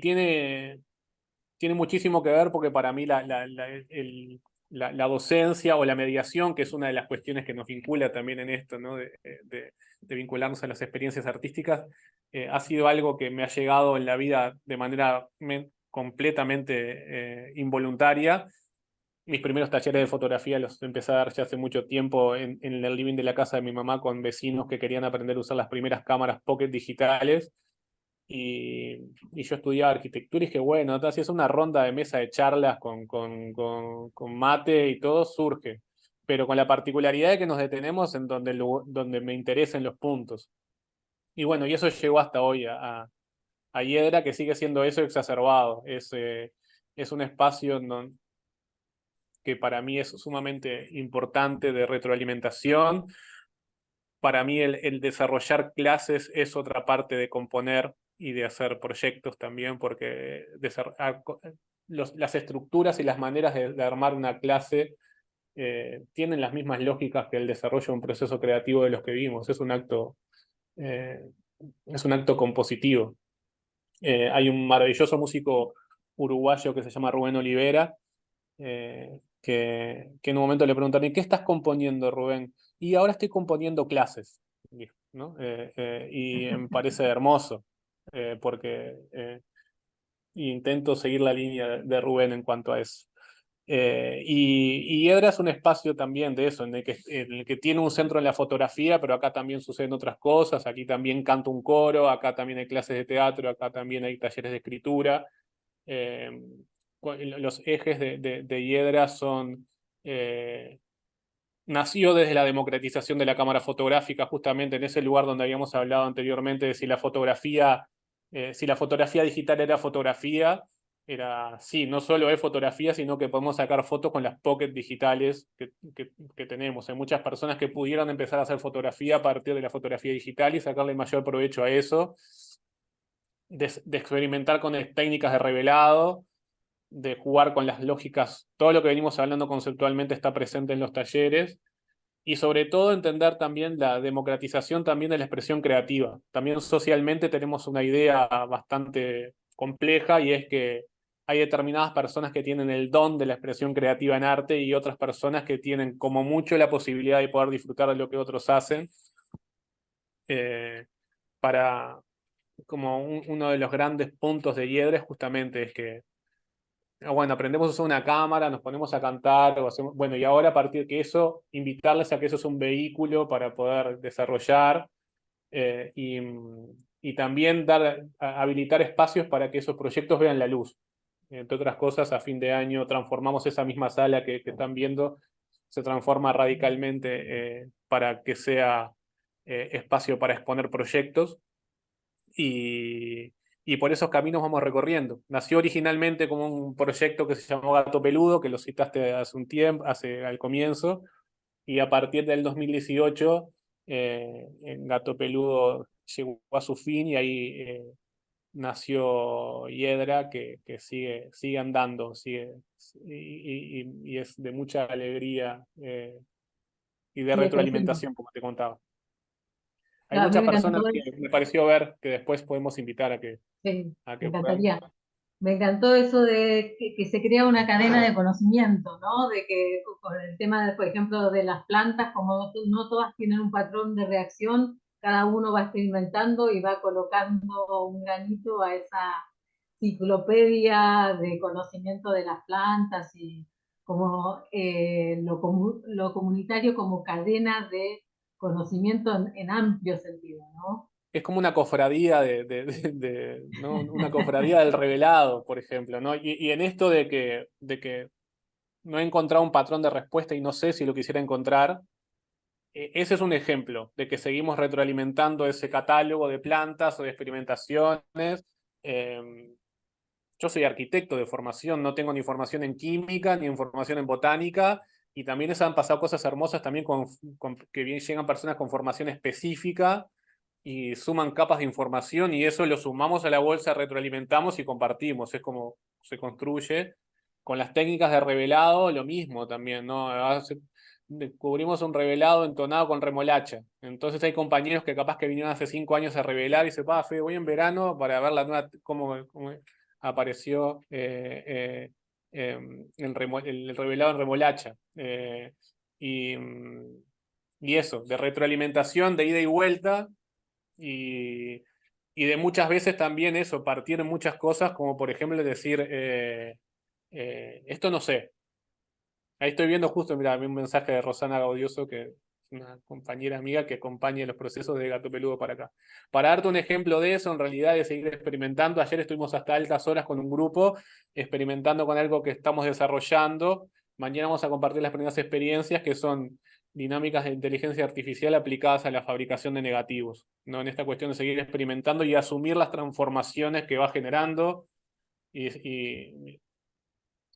tiene muchísimo que ver, porque para mí la docencia o la mediación, que es una de las cuestiones que nos vincula también en esto, ¿no? De vincularnos a las experiencias artísticas, ha sido algo que me ha llegado en la vida de manera completamente involuntaria. Mis primeros talleres de fotografía los empecé a dar ya hace mucho tiempo en el living de la casa de mi mamá, con vecinos que querían aprender a usar las primeras cámaras pocket digitales. Y yo estudiaba arquitectura y dije, bueno, si es una ronda de mesa de charlas con mate y todo, surge. Pero con la particularidad de que nos detenemos en donde me interesen los puntos. Y bueno, y eso llegó hasta hoy a Hiedra, que sigue siendo eso exacerbado. Es un espacio que para mí es sumamente importante, de retroalimentación. Para mí el desarrollar clases es otra parte de componer, y de hacer proyectos también, porque las estructuras y las maneras de armar una clase tienen las mismas lógicas que el desarrollo de un proceso creativo de los que vimos. Eh, es un acto compositivo. Hay un maravilloso músico uruguayo que se llama Rubén Olivera, que en un momento le preguntan: ¿y qué estás componiendo, Rubén? Y ahora estoy componiendo clases, dijo, ¿no? Y me parece hermoso, porque intento seguir la línea de Rubén en cuanto a eso. Y Hiedra es un espacio también de eso, en el que tiene un centro en la fotografía, pero acá también suceden otras cosas. Aquí también canto un coro, acá también hay clases de teatro, acá también hay talleres de escritura. Los ejes de Hiedra son... nació desde la democratización de la cámara fotográfica, justamente en ese lugar donde habíamos hablado anteriormente de si la fotografía digital era fotografía. Era, sí, no solo es fotografía, sino que podemos sacar fotos con las pocket digitales que tenemos. Hay muchas personas que pudieron empezar a hacer fotografía a partir de la fotografía digital y sacarle mayor provecho a eso, de experimentar con técnicas de revelado, de jugar con las lógicas. Todo lo que venimos hablando conceptualmente está presente en los talleres. Y sobre todo entender también la democratización también de la expresión creativa. También socialmente tenemos una idea bastante compleja, y es que hay determinadas personas que tienen el don de la expresión creativa en arte y otras personas que tienen como mucho la posibilidad de poder disfrutar de lo que otros hacen. Para, como uno de los grandes puntos de Hiedra justamente es que, bueno, aprendemos a usar una cámara, nos ponemos a cantar, bueno, y ahora a partir de eso, invitarles a que eso es un vehículo para poder desarrollar, y también habilitar espacios para que esos proyectos vean la luz. Entre otras cosas, a fin de año transformamos esa misma sala que están viendo, se transforma radicalmente, para que sea espacio para exponer proyectos. Y por esos caminos vamos recorriendo. Nació originalmente como un proyecto que se llamó Gato Peludo, que lo citaste hace un tiempo, al comienzo, y a partir del 2018 en Gato Peludo llegó a su fin, y ahí nació Hiedra, que sigue andando, y es de mucha alegría, y de Sí, es precioso. retroalimentación, como te contaba. Hay No, a mí muchas me personas encantó que eso. me pareció ver que después podemos invitar Sí, a me que puedan. encantaría. Me encantó eso de que se crea una cadena de conocimiento, ¿no? De que con el tema, por ejemplo, de las plantas, como no todas tienen un patrón de reacción, cada uno va experimentando y va colocando un granito a esa enciclopedia de conocimiento de las plantas, y como lo comunitario como cadena de conocimiento en amplio sentido, ¿no? Es como una cofradía ¿no? Una cofradía del revelado, por ejemplo, ¿no? Y en esto de que no he encontrado un patrón de respuesta y no sé si lo quisiera encontrar, ese es un ejemplo de que seguimos retroalimentando ese catálogo de plantas o de experimentaciones. Yo soy arquitecto de formación, no tengo ni formación en química ni en formación en botánica, y también se han pasado cosas hermosas también que bien llegan personas con formación específica y suman capas de información, y eso lo sumamos a la bolsa, retroalimentamos y compartimos. Es como se construye. Con las técnicas de revelado, lo mismo también, ¿no? Descubrimos un revelado entonado con remolacha. Entonces hay compañeros que capaz que vinieron hace 5 años a revelar y se pa, Fede, voy en verano para ver la nueva, cómo apareció el revelado en remolacha. Y, y eso, de retroalimentación, de ida y vuelta, y, y de muchas veces también eso, partir en muchas cosas, como por ejemplo decir, esto no sé. Ahí estoy viendo justo, mira, un mensaje de Rosana Gaudioso, que es una compañera amiga que acompaña los procesos de Gato Peludo para acá. Para darte un ejemplo de eso, en realidad, de seguir experimentando, ayer estuvimos hasta altas horas con un grupo experimentando con algo que estamos desarrollando. Mañana vamos a compartir las primeras experiencias, que son dinámicas de inteligencia artificial aplicadas a la fabricación de negativos, ¿no? En esta cuestión de seguir experimentando y asumir las transformaciones que va generando. Y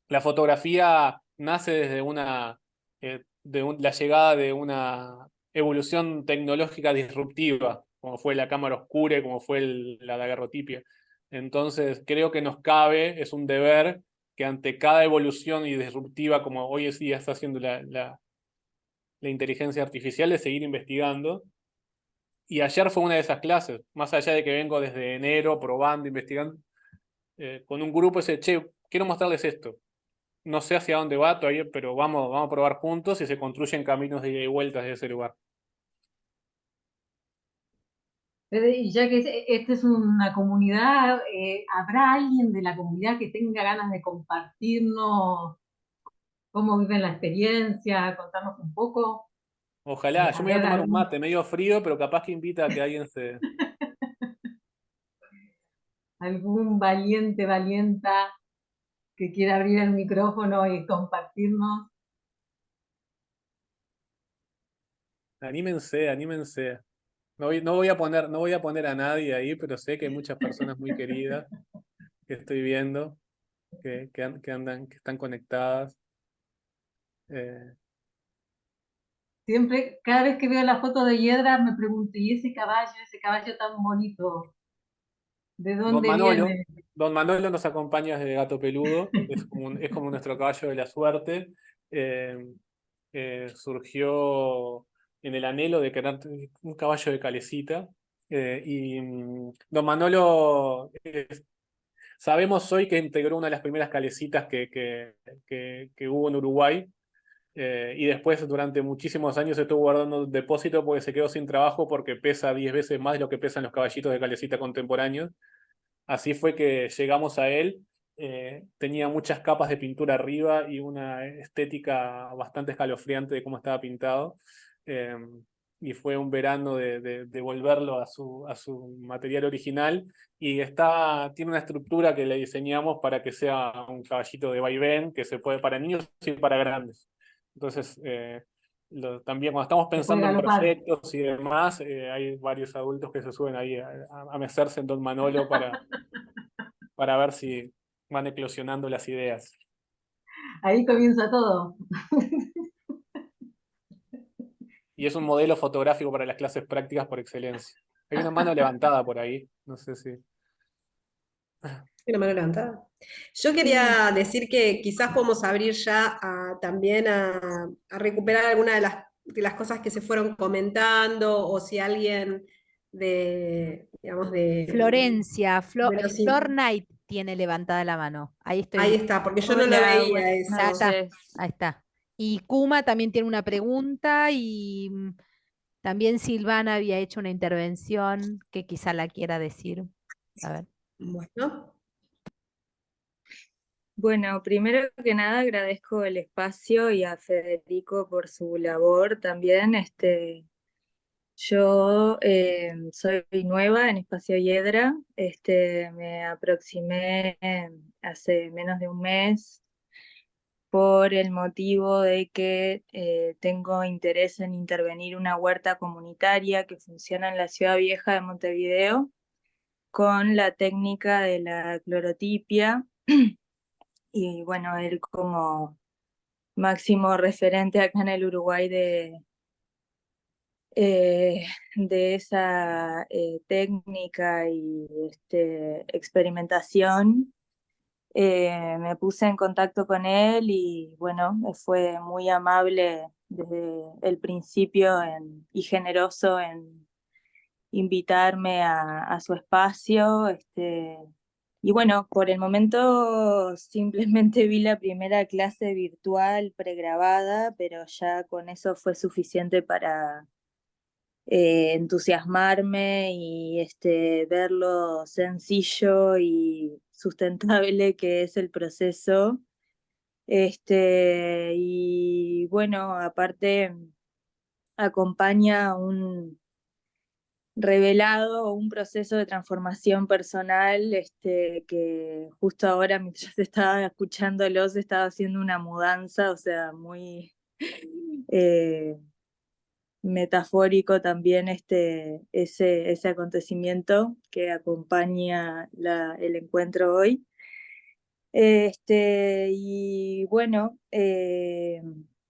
la fotografía nace desde la llegada de una evolución tecnológica disruptiva, como fue la Cámara Oscura, como fue la daguerrotipia. Entonces, creo que nos cabe, es un deber, que ante cada evolución y disruptiva, como hoy en día está haciendo la inteligencia artificial, de seguir investigando. Y ayer fue una de esas clases, más allá de que vengo desde enero probando, investigando, con un grupo ese, che, quiero mostrarles esto. No sé hacia dónde va todavía, pero vamos a probar juntos y se construyen caminos de ida y vueltas de ese lugar. Y ya que esta es una comunidad, ¿habrá alguien de la comunidad que tenga ganas de compartirnos cómo viven la experiencia, contarnos un poco? Ojalá, yo A me voy a ver, tomar un mate medio frío, pero capaz que invita a que alguien se... algún valienta que quiera abrir el micrófono y compartirnos. Anímense, anímense. No voy a poner a nadie ahí, pero sé que hay muchas personas muy queridas que estoy viendo, que andan, que están conectadas. Eh, Siempre, cada vez que veo la foto de Hiedra, me pregunto, ¿y ese caballo tan bonito, de Don dónde Manolo, viene? Don Manolo nos acompaña desde Gato Peludo, es como nuestro caballo de la suerte. Eh, Surgió en el anhelo de querer un caballo de calecita. Don Manolo, sabemos hoy que integró una de las primeras calecitas que hubo en Uruguay. Y después durante muchísimos años estuvo guardando un depósito porque se quedó sin trabajo porque pesa 10 veces más de lo que pesan los caballitos de calecita contemporáneos. Así fue que llegamos a él. Tenía muchas capas de pintura arriba y una estética bastante escalofriante de cómo estaba pintado. Eh, y fue un verano de volverlo a su material original. Y tiene una estructura que le diseñamos para que sea un caballito de vaivén, que se puede para niños y para grandes. Entonces, también cuando estamos Se puede pensando en galopar. proyectos y demás, hay varios adultos que se suben ahí a mecerse en Don Manolo para ver si van eclosionando las ideas. Ahí comienza todo. Y es un modelo fotográfico para las clases prácticas por excelencia. Hay una mano levantada por ahí, no sé si... Una mano levantada. Yo Sí, quería decir que quizás podemos abrir ya también a recuperar algunas de las cosas que se fueron comentando, o si alguien digamos, Florencia, de los... Flor Knight tiene levantada la mano. Ahí estoy Ahí viendo. está, porque yo no lo Hola, veía buenas Ahí eso. está, noches. ahí está. Y Kuma también tiene una pregunta y también Silvana había hecho una intervención que quizá la quiera decir. A ver. Bueno, Bueno, primero que nada agradezco el espacio y a Federico por su labor también. Yo soy nueva en Espacio Hiedra. Me aproximé hace menos de un mes por el motivo de que tengo interés en intervenir una huerta comunitaria que funciona en la Ciudad Vieja de Montevideo con la técnica de la clorotipia. Y bueno, él como máximo referente acá en el Uruguay de esa técnica y experimentación, me puse en contacto con él y bueno, fue muy amable desde el principio y generoso en invitarme a su espacio. Y bueno, por el momento simplemente vi la primera clase virtual pregrabada, pero ya con eso fue suficiente para entusiasmarme y ver lo sencillo y sustentable que es el proceso. Y bueno, aparte acompaña un revelado un proceso de transformación personal, que justo ahora mientras estaba escuchándolos estaba haciendo una mudanza, o sea, muy eh, metafórico también ese acontecimiento que acompaña el encuentro hoy. Y bueno,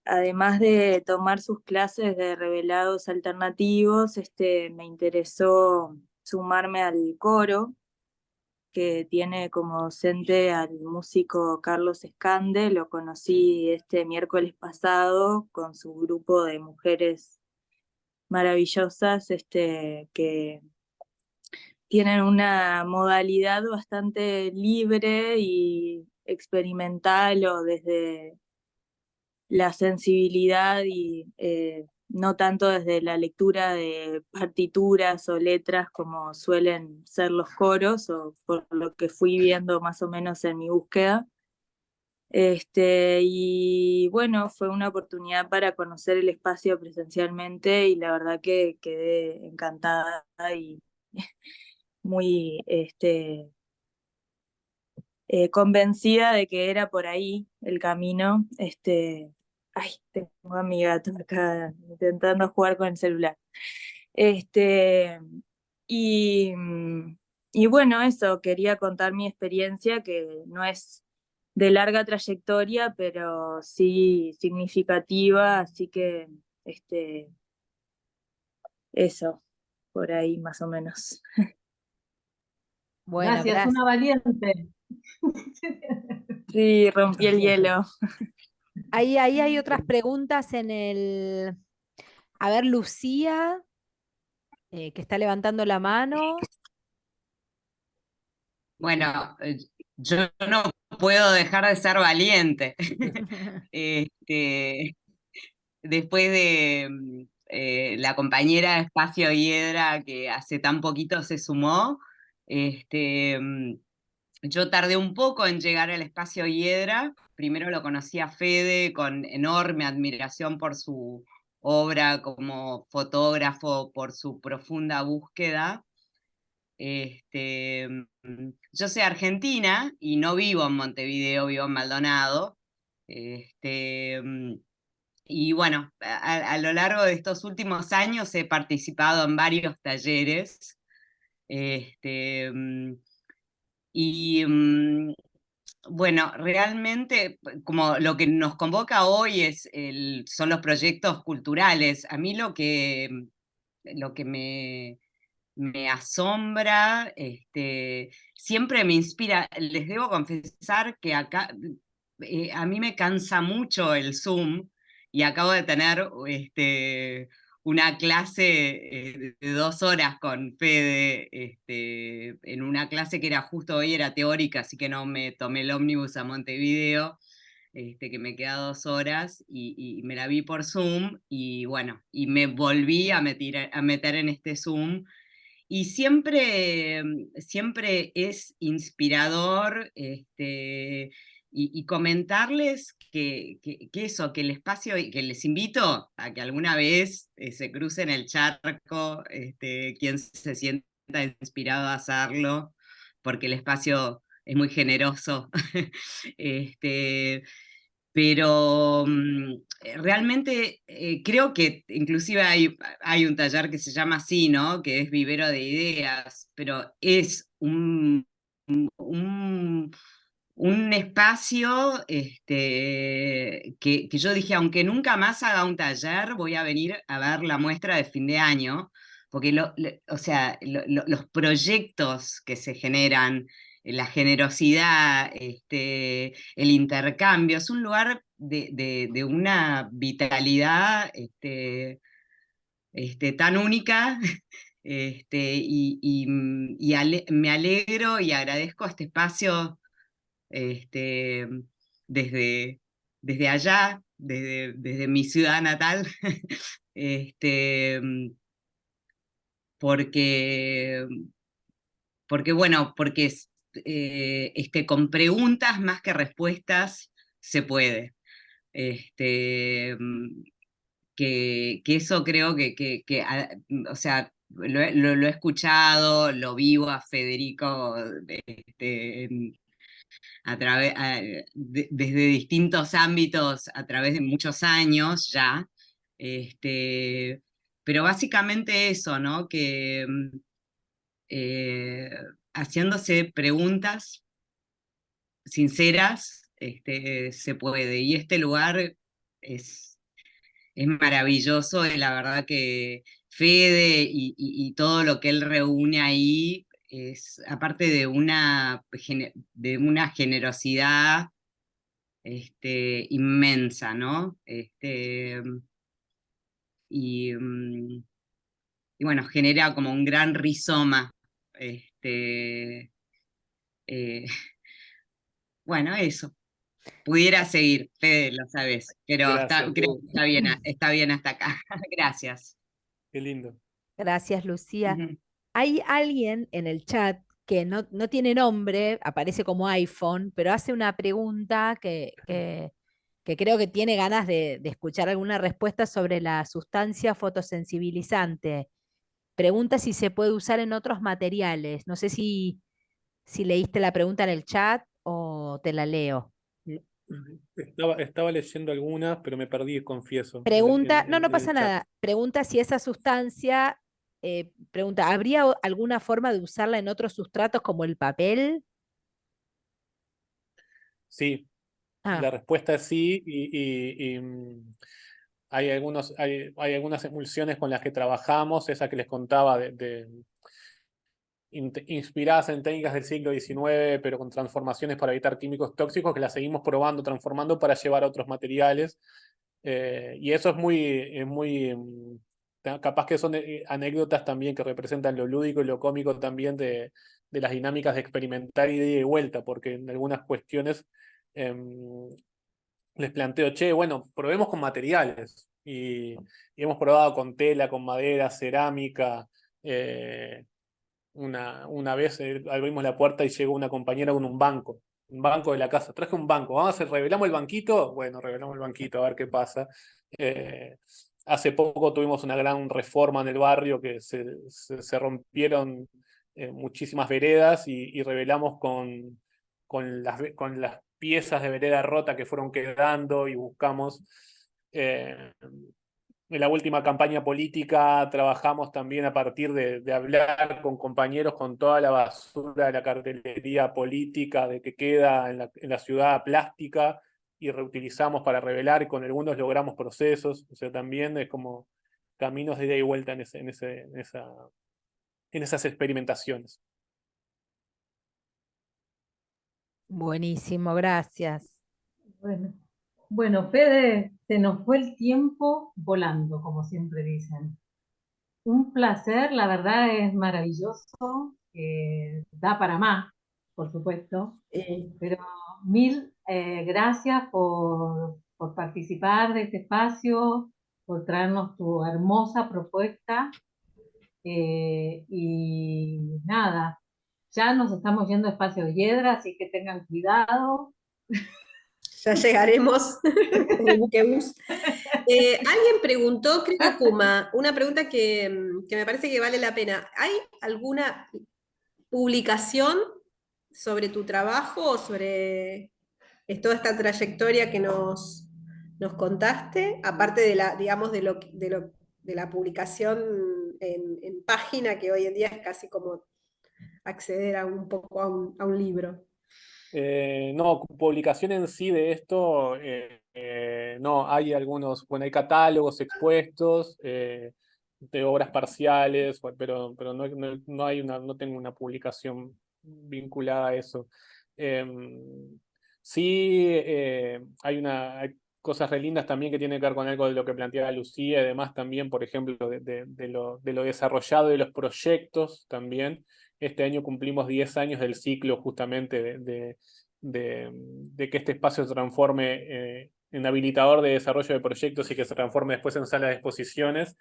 además de tomar sus clases de revelados alternativos, me interesó sumarme al coro, que tiene como docente al músico Carlos Escande. Lo conocí este miércoles pasado con su grupo de mujeres maravillosas, que tienen una modalidad bastante libre y experimental, o desde la sensibilidad y no tanto desde la lectura de partituras o letras como suelen ser los coros, o por lo que fui viendo más o menos en mi búsqueda. Y bueno, fue una oportunidad para conocer el espacio presencialmente, y la verdad que quedé encantada y muy convencida de que era por ahí el camino. Ay, tengo a mi gato acá intentando jugar con el celular. Este, y, y bueno, eso, quería contar mi experiencia, que no es de larga trayectoria, pero sí significativa, así que eso, por ahí más o menos. Bueno, Gracias, gracias. una valiente. Sí, rompí el hielo. Ahí hay otras preguntas en el... A ver, Lucía, que está levantando la mano. Bueno, yo no puedo dejar de ser valiente. Este, después de la compañera de Espacio Hiedra que hace tan poquito se sumó, yo tardé un poco en llegar al Espacio Hiedra. Primero lo conocí a Fede con enorme admiración por su obra como fotógrafo, por su profunda búsqueda. Yo soy argentina y no vivo en Montevideo, vivo en Maldonado. Este, y bueno, a lo largo de estos últimos años he participado en varios talleres. Este, y bueno, realmente como lo que nos convoca hoy son los proyectos culturales. A mí lo que me asombra, siempre me inspira. Les debo confesar que acá a mí me cansa mucho el Zoom, y acabo de tener una clase de 2 horas con Fede, en una clase que era justo hoy, era teórica, así que no me tomé el ómnibus a Montevideo. Que me queda 2 horas y me la vi por Zoom, y bueno, y me volví a meter en este Zoom, y siempre es inspirador, y comentarles que el espacio, y que les invito a que alguna vez se crucen el charco, quien se sienta inspirado a hacerlo, porque el espacio es muy generoso. este, pero realmente creo que inclusive hay un taller que se llama así, ¿no? Que es Vivero de Ideas, pero es un, un espacio que yo dije, aunque nunca más haga un taller, voy a venir a ver la muestra de fin de año, porque o sea, los proyectos que se generan, la generosidad, el intercambio, es un lugar de una vitalidad tan única. Me alegro y agradezco este espacio, este, desde, desde allá, desde mi ciudad natal. este, porque, con preguntas más que respuestas se puede. Este, que eso creo o sea, lo he escuchado, lo vivo a Federico, desde distintos ámbitos a través de muchos años ya. Este, pero básicamente eso, ¿no? Que eh, haciéndose preguntas sinceras, se puede. Y este lugar es es maravilloso, y la verdad que Fede y todo lo que él reúne ahí es, aparte de una generosidad inmensa, ¿no? Y, mm, y bueno, genera como un gran rizoma. Eh, bueno, eso. Pudiera seguir, Fede, lo sabes, pero Gracias, creo Lu. que está bien hasta acá. Gracias. Qué lindo. Gracias, Lucía. Ujú. Hay alguien en el chat que no tiene nombre, aparece como iPhone, pero hace una pregunta que creo que tiene ganas de escuchar alguna respuesta sobre la sustancia fotosensibilizante. Pregunta si se puede usar en otros materiales. No sé si leíste la pregunta en el chat o te la leo. Estaba leyendo algunas, pero me perdí, confieso, Pregunta, no en el pasa chat. nada. Pregunta si esa sustancia, pregunta, ¿habría alguna forma de usarla en otros sustratos como el papel? Sí, Ah, la respuesta es sí, hay algunas emulsiones con las que trabajamos, esa que les contaba inspiradas en técnicas del siglo XIX, pero con transformaciones para evitar químicos tóxicos, que las seguimos probando, transformando para llevar a otros materiales. Y eso capaz que son anécdotas también que representan lo lúdico y lo cómico también de las dinámicas de experimentar ida y vuelta, porque en algunas cuestiones em, les planteo, che, bueno, probemos con materiales. Y hemos probado con tela, con madera, cerámica. Una vez abrimos la puerta y llegó una compañera con un banco de la casa. Traje un banco, revelamos el banquito. Bueno, revelamos el banquito, a ver qué pasa. Eh, Hace poco tuvimos una gran reforma en el barrio que se rompieron muchísimas veredas y revelamos con las piezas de vereda rota que fueron quedando y buscamos. eh, en la última campaña política trabajamos también a partir de hablar con compañeros con toda la basura de la cartelería política de que queda en la ciudad plástica y reutilizamos para revelar y con algunos logramos procesos. O sea, también es como caminos de ida y vuelta en esas experimentaciones. buenísimo, gracias. Bueno, bueno, Fede, se nos fue el tiempo volando, como siempre dicen. Un placer, la verdad es maravilloso, da para más, por supuesto, pero mil gracias por participar de este espacio, por traernos tu hermosa propuesta y nada, ya nos estamos yendo a Espacio de Hiedra, así que tengan cuidado. Ya llegaremos en el buquebús. Alguien preguntó, creo que Kuma, una pregunta que me parece que vale la pena. ¿Hay alguna publicación sobre tu trabajo o sobre toda esta trayectoria que nos contaste? Aparte de la, digamos, de la publicación en página, que hoy en día es casi como acceder a un poco a un libro. No, publicación en sí de esto, no, hay algunos, bueno, hay catálogos expuestos de obras parciales, pero no hay no tengo una publicación vinculada a eso. Sí, hay cosas re lindas también que tienen que ver con algo de lo que planteaba Lucía y además también, por ejemplo, de lo desarrollado de los proyectos también. Este año cumplimos 10 años del ciclo justamente de que este espacio se transforme en habilitador de desarrollo de proyectos y que se transforme después en sala de exposiciones.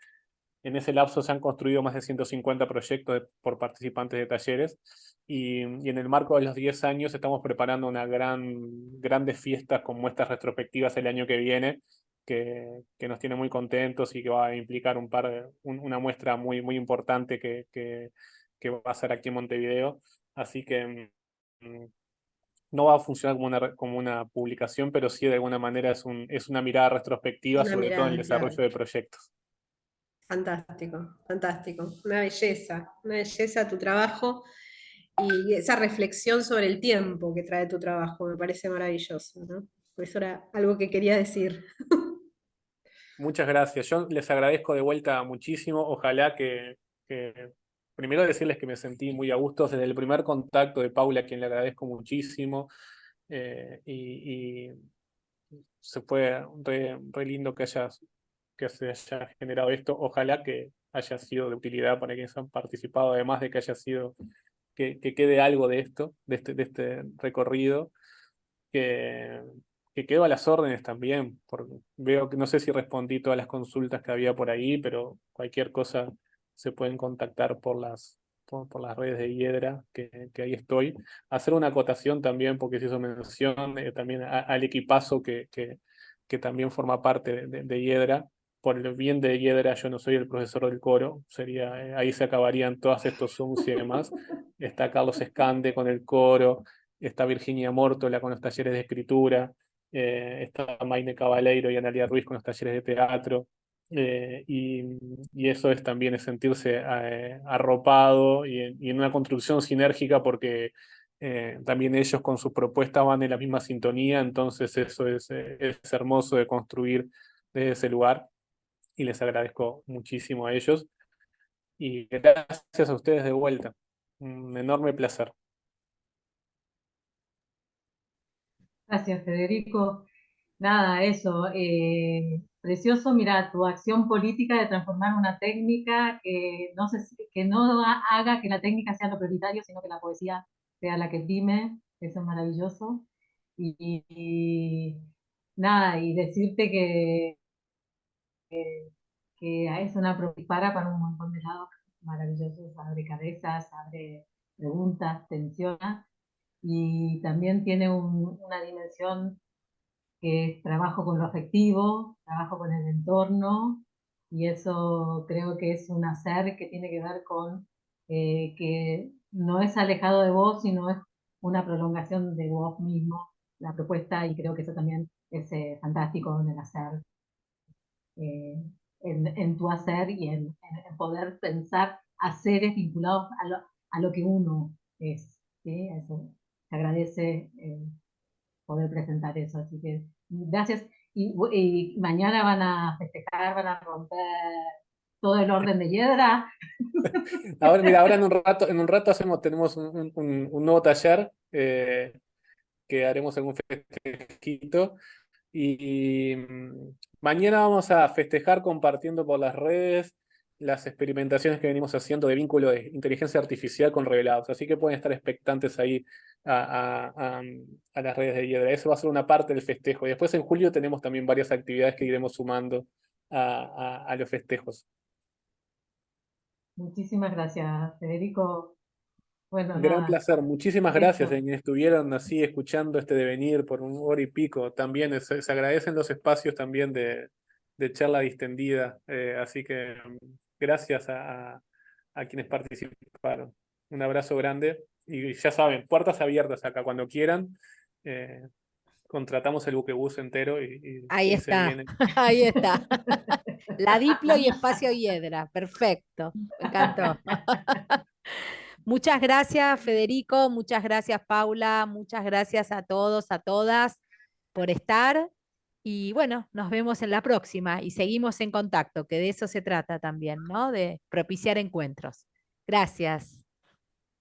En ese lapso se han construido más de 150 proyectos por participantes de talleres y en el marco de los 10 años estamos preparando una grandes fiestas con muestras retrospectivas el año que viene que nos tiene muy contentos y que va a implicar una muestra muy importante que va a ser aquí en Montevideo. Así que no va a funcionar como una publicación, pero sí de alguna manera es una mirada retrospectiva, Una sobre todo en el mirada, desarrollo claro. de proyectos. Fantástico, fantástico. Una belleza tu trabajo y esa reflexión sobre el tiempo que trae tu trabajo, me parece maravilloso, ¿no? Por eso era algo que quería decir. Muchas gracias. Yo les agradezco de vuelta muchísimo. Ojalá que primero decirles que me sentí muy a gusto desde el primer contacto de Paula, a quien le agradezco muchísimo. Y se fue re lindo que se haya generado esto. Ojalá que haya sido de utilidad para quienes han participado, además de que haya sido, que quede algo de esto, de este recorrido, que quedo a las órdenes también, porque veo que no sé si respondí todas las consultas que había por ahí, pero cualquier cosa se pueden contactar por por las redes de Hiedra, que ahí estoy. Hacer una acotación también, porque se hizo mención también al equipazo que también forma parte de Hiedra. Por el bien de Hiedra, yo no soy el profesor del coro, sería, ahí se acabarían todos estos Zooms y demás. Está Carlos Escande con el coro, está Virginia Mórtola con los talleres de escritura, está Maine Cabaleiro y Analia Ruiz con los talleres de teatro, y eso es también es sentirse arropado y en una construcción sinérgica porque también ellos con sus propuestas van en la misma sintonía, entonces eso es hermoso de construir desde ese lugar y les agradezco muchísimo a ellos y gracias a ustedes de vuelta. Un enorme placer. Gracias, Federico. Nada, eso. Precioso, mira, tu acción política de transformar una técnica que no haga que la técnica sea lo prioritario, sino que la poesía sea la que prime. Eso es maravilloso. Y nada, y decirte que es una dispara para un montón de lados maravillosos, abre cabezas, abre preguntas, tensiona, y también tiene una dimensión que es trabajo con lo afectivo, trabajo con el entorno, y eso creo que es un hacer que tiene que ver con que no es alejado de vos, sino es una prolongación de vos mismo, la propuesta, y creo que eso también es fantástico en el hacer, eh, en tu hacer y en poder pensar haceres vinculados a lo que uno es. ¿Sí? Eso se agradece poder presentar eso. Así que gracias. Y mañana van a festejar, van a romper todo el orden de Hiedra. Ahora, mira, ahora en un rato tenemos un nuevo taller que haremos algún festejito. Y mañana vamos a festejar compartiendo por las redes las experimentaciones que venimos haciendo de vínculo de inteligencia artificial con revelados. Así que pueden estar expectantes ahí a las redes de Hiedra. Eso va a ser una parte del festejo. Y después en julio tenemos también varias actividades que iremos sumando a los festejos. Muchísimas gracias, Federico. Bueno, Un gran nada, placer. Muchísimas gracias a eso. quienes estuvieron así escuchando este devenir por un hora y pico. También se agradecen los espacios también de charla distendida. Así que gracias a quienes participaron. Un abrazo grande. Y ya saben, puertas abiertas acá cuando quieran. Contratamos el buquebús entero Ahí y se está, viene. ahí está. La Diplo y Espacio Hiedra, perfecto, me encantó. Muchas gracias, Federico, muchas gracias, Paula, muchas gracias a todos, a todas por estar. Y bueno, nos vemos en la próxima y seguimos en contacto, que de eso se trata también, ¿no? De propiciar encuentros. Gracias.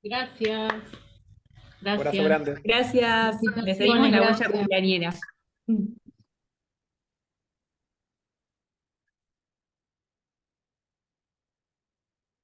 Gracias. Abrazo Gracias. grande. Gracias, le seguimos Felicitaciones, la huella gracias. cumpleañera.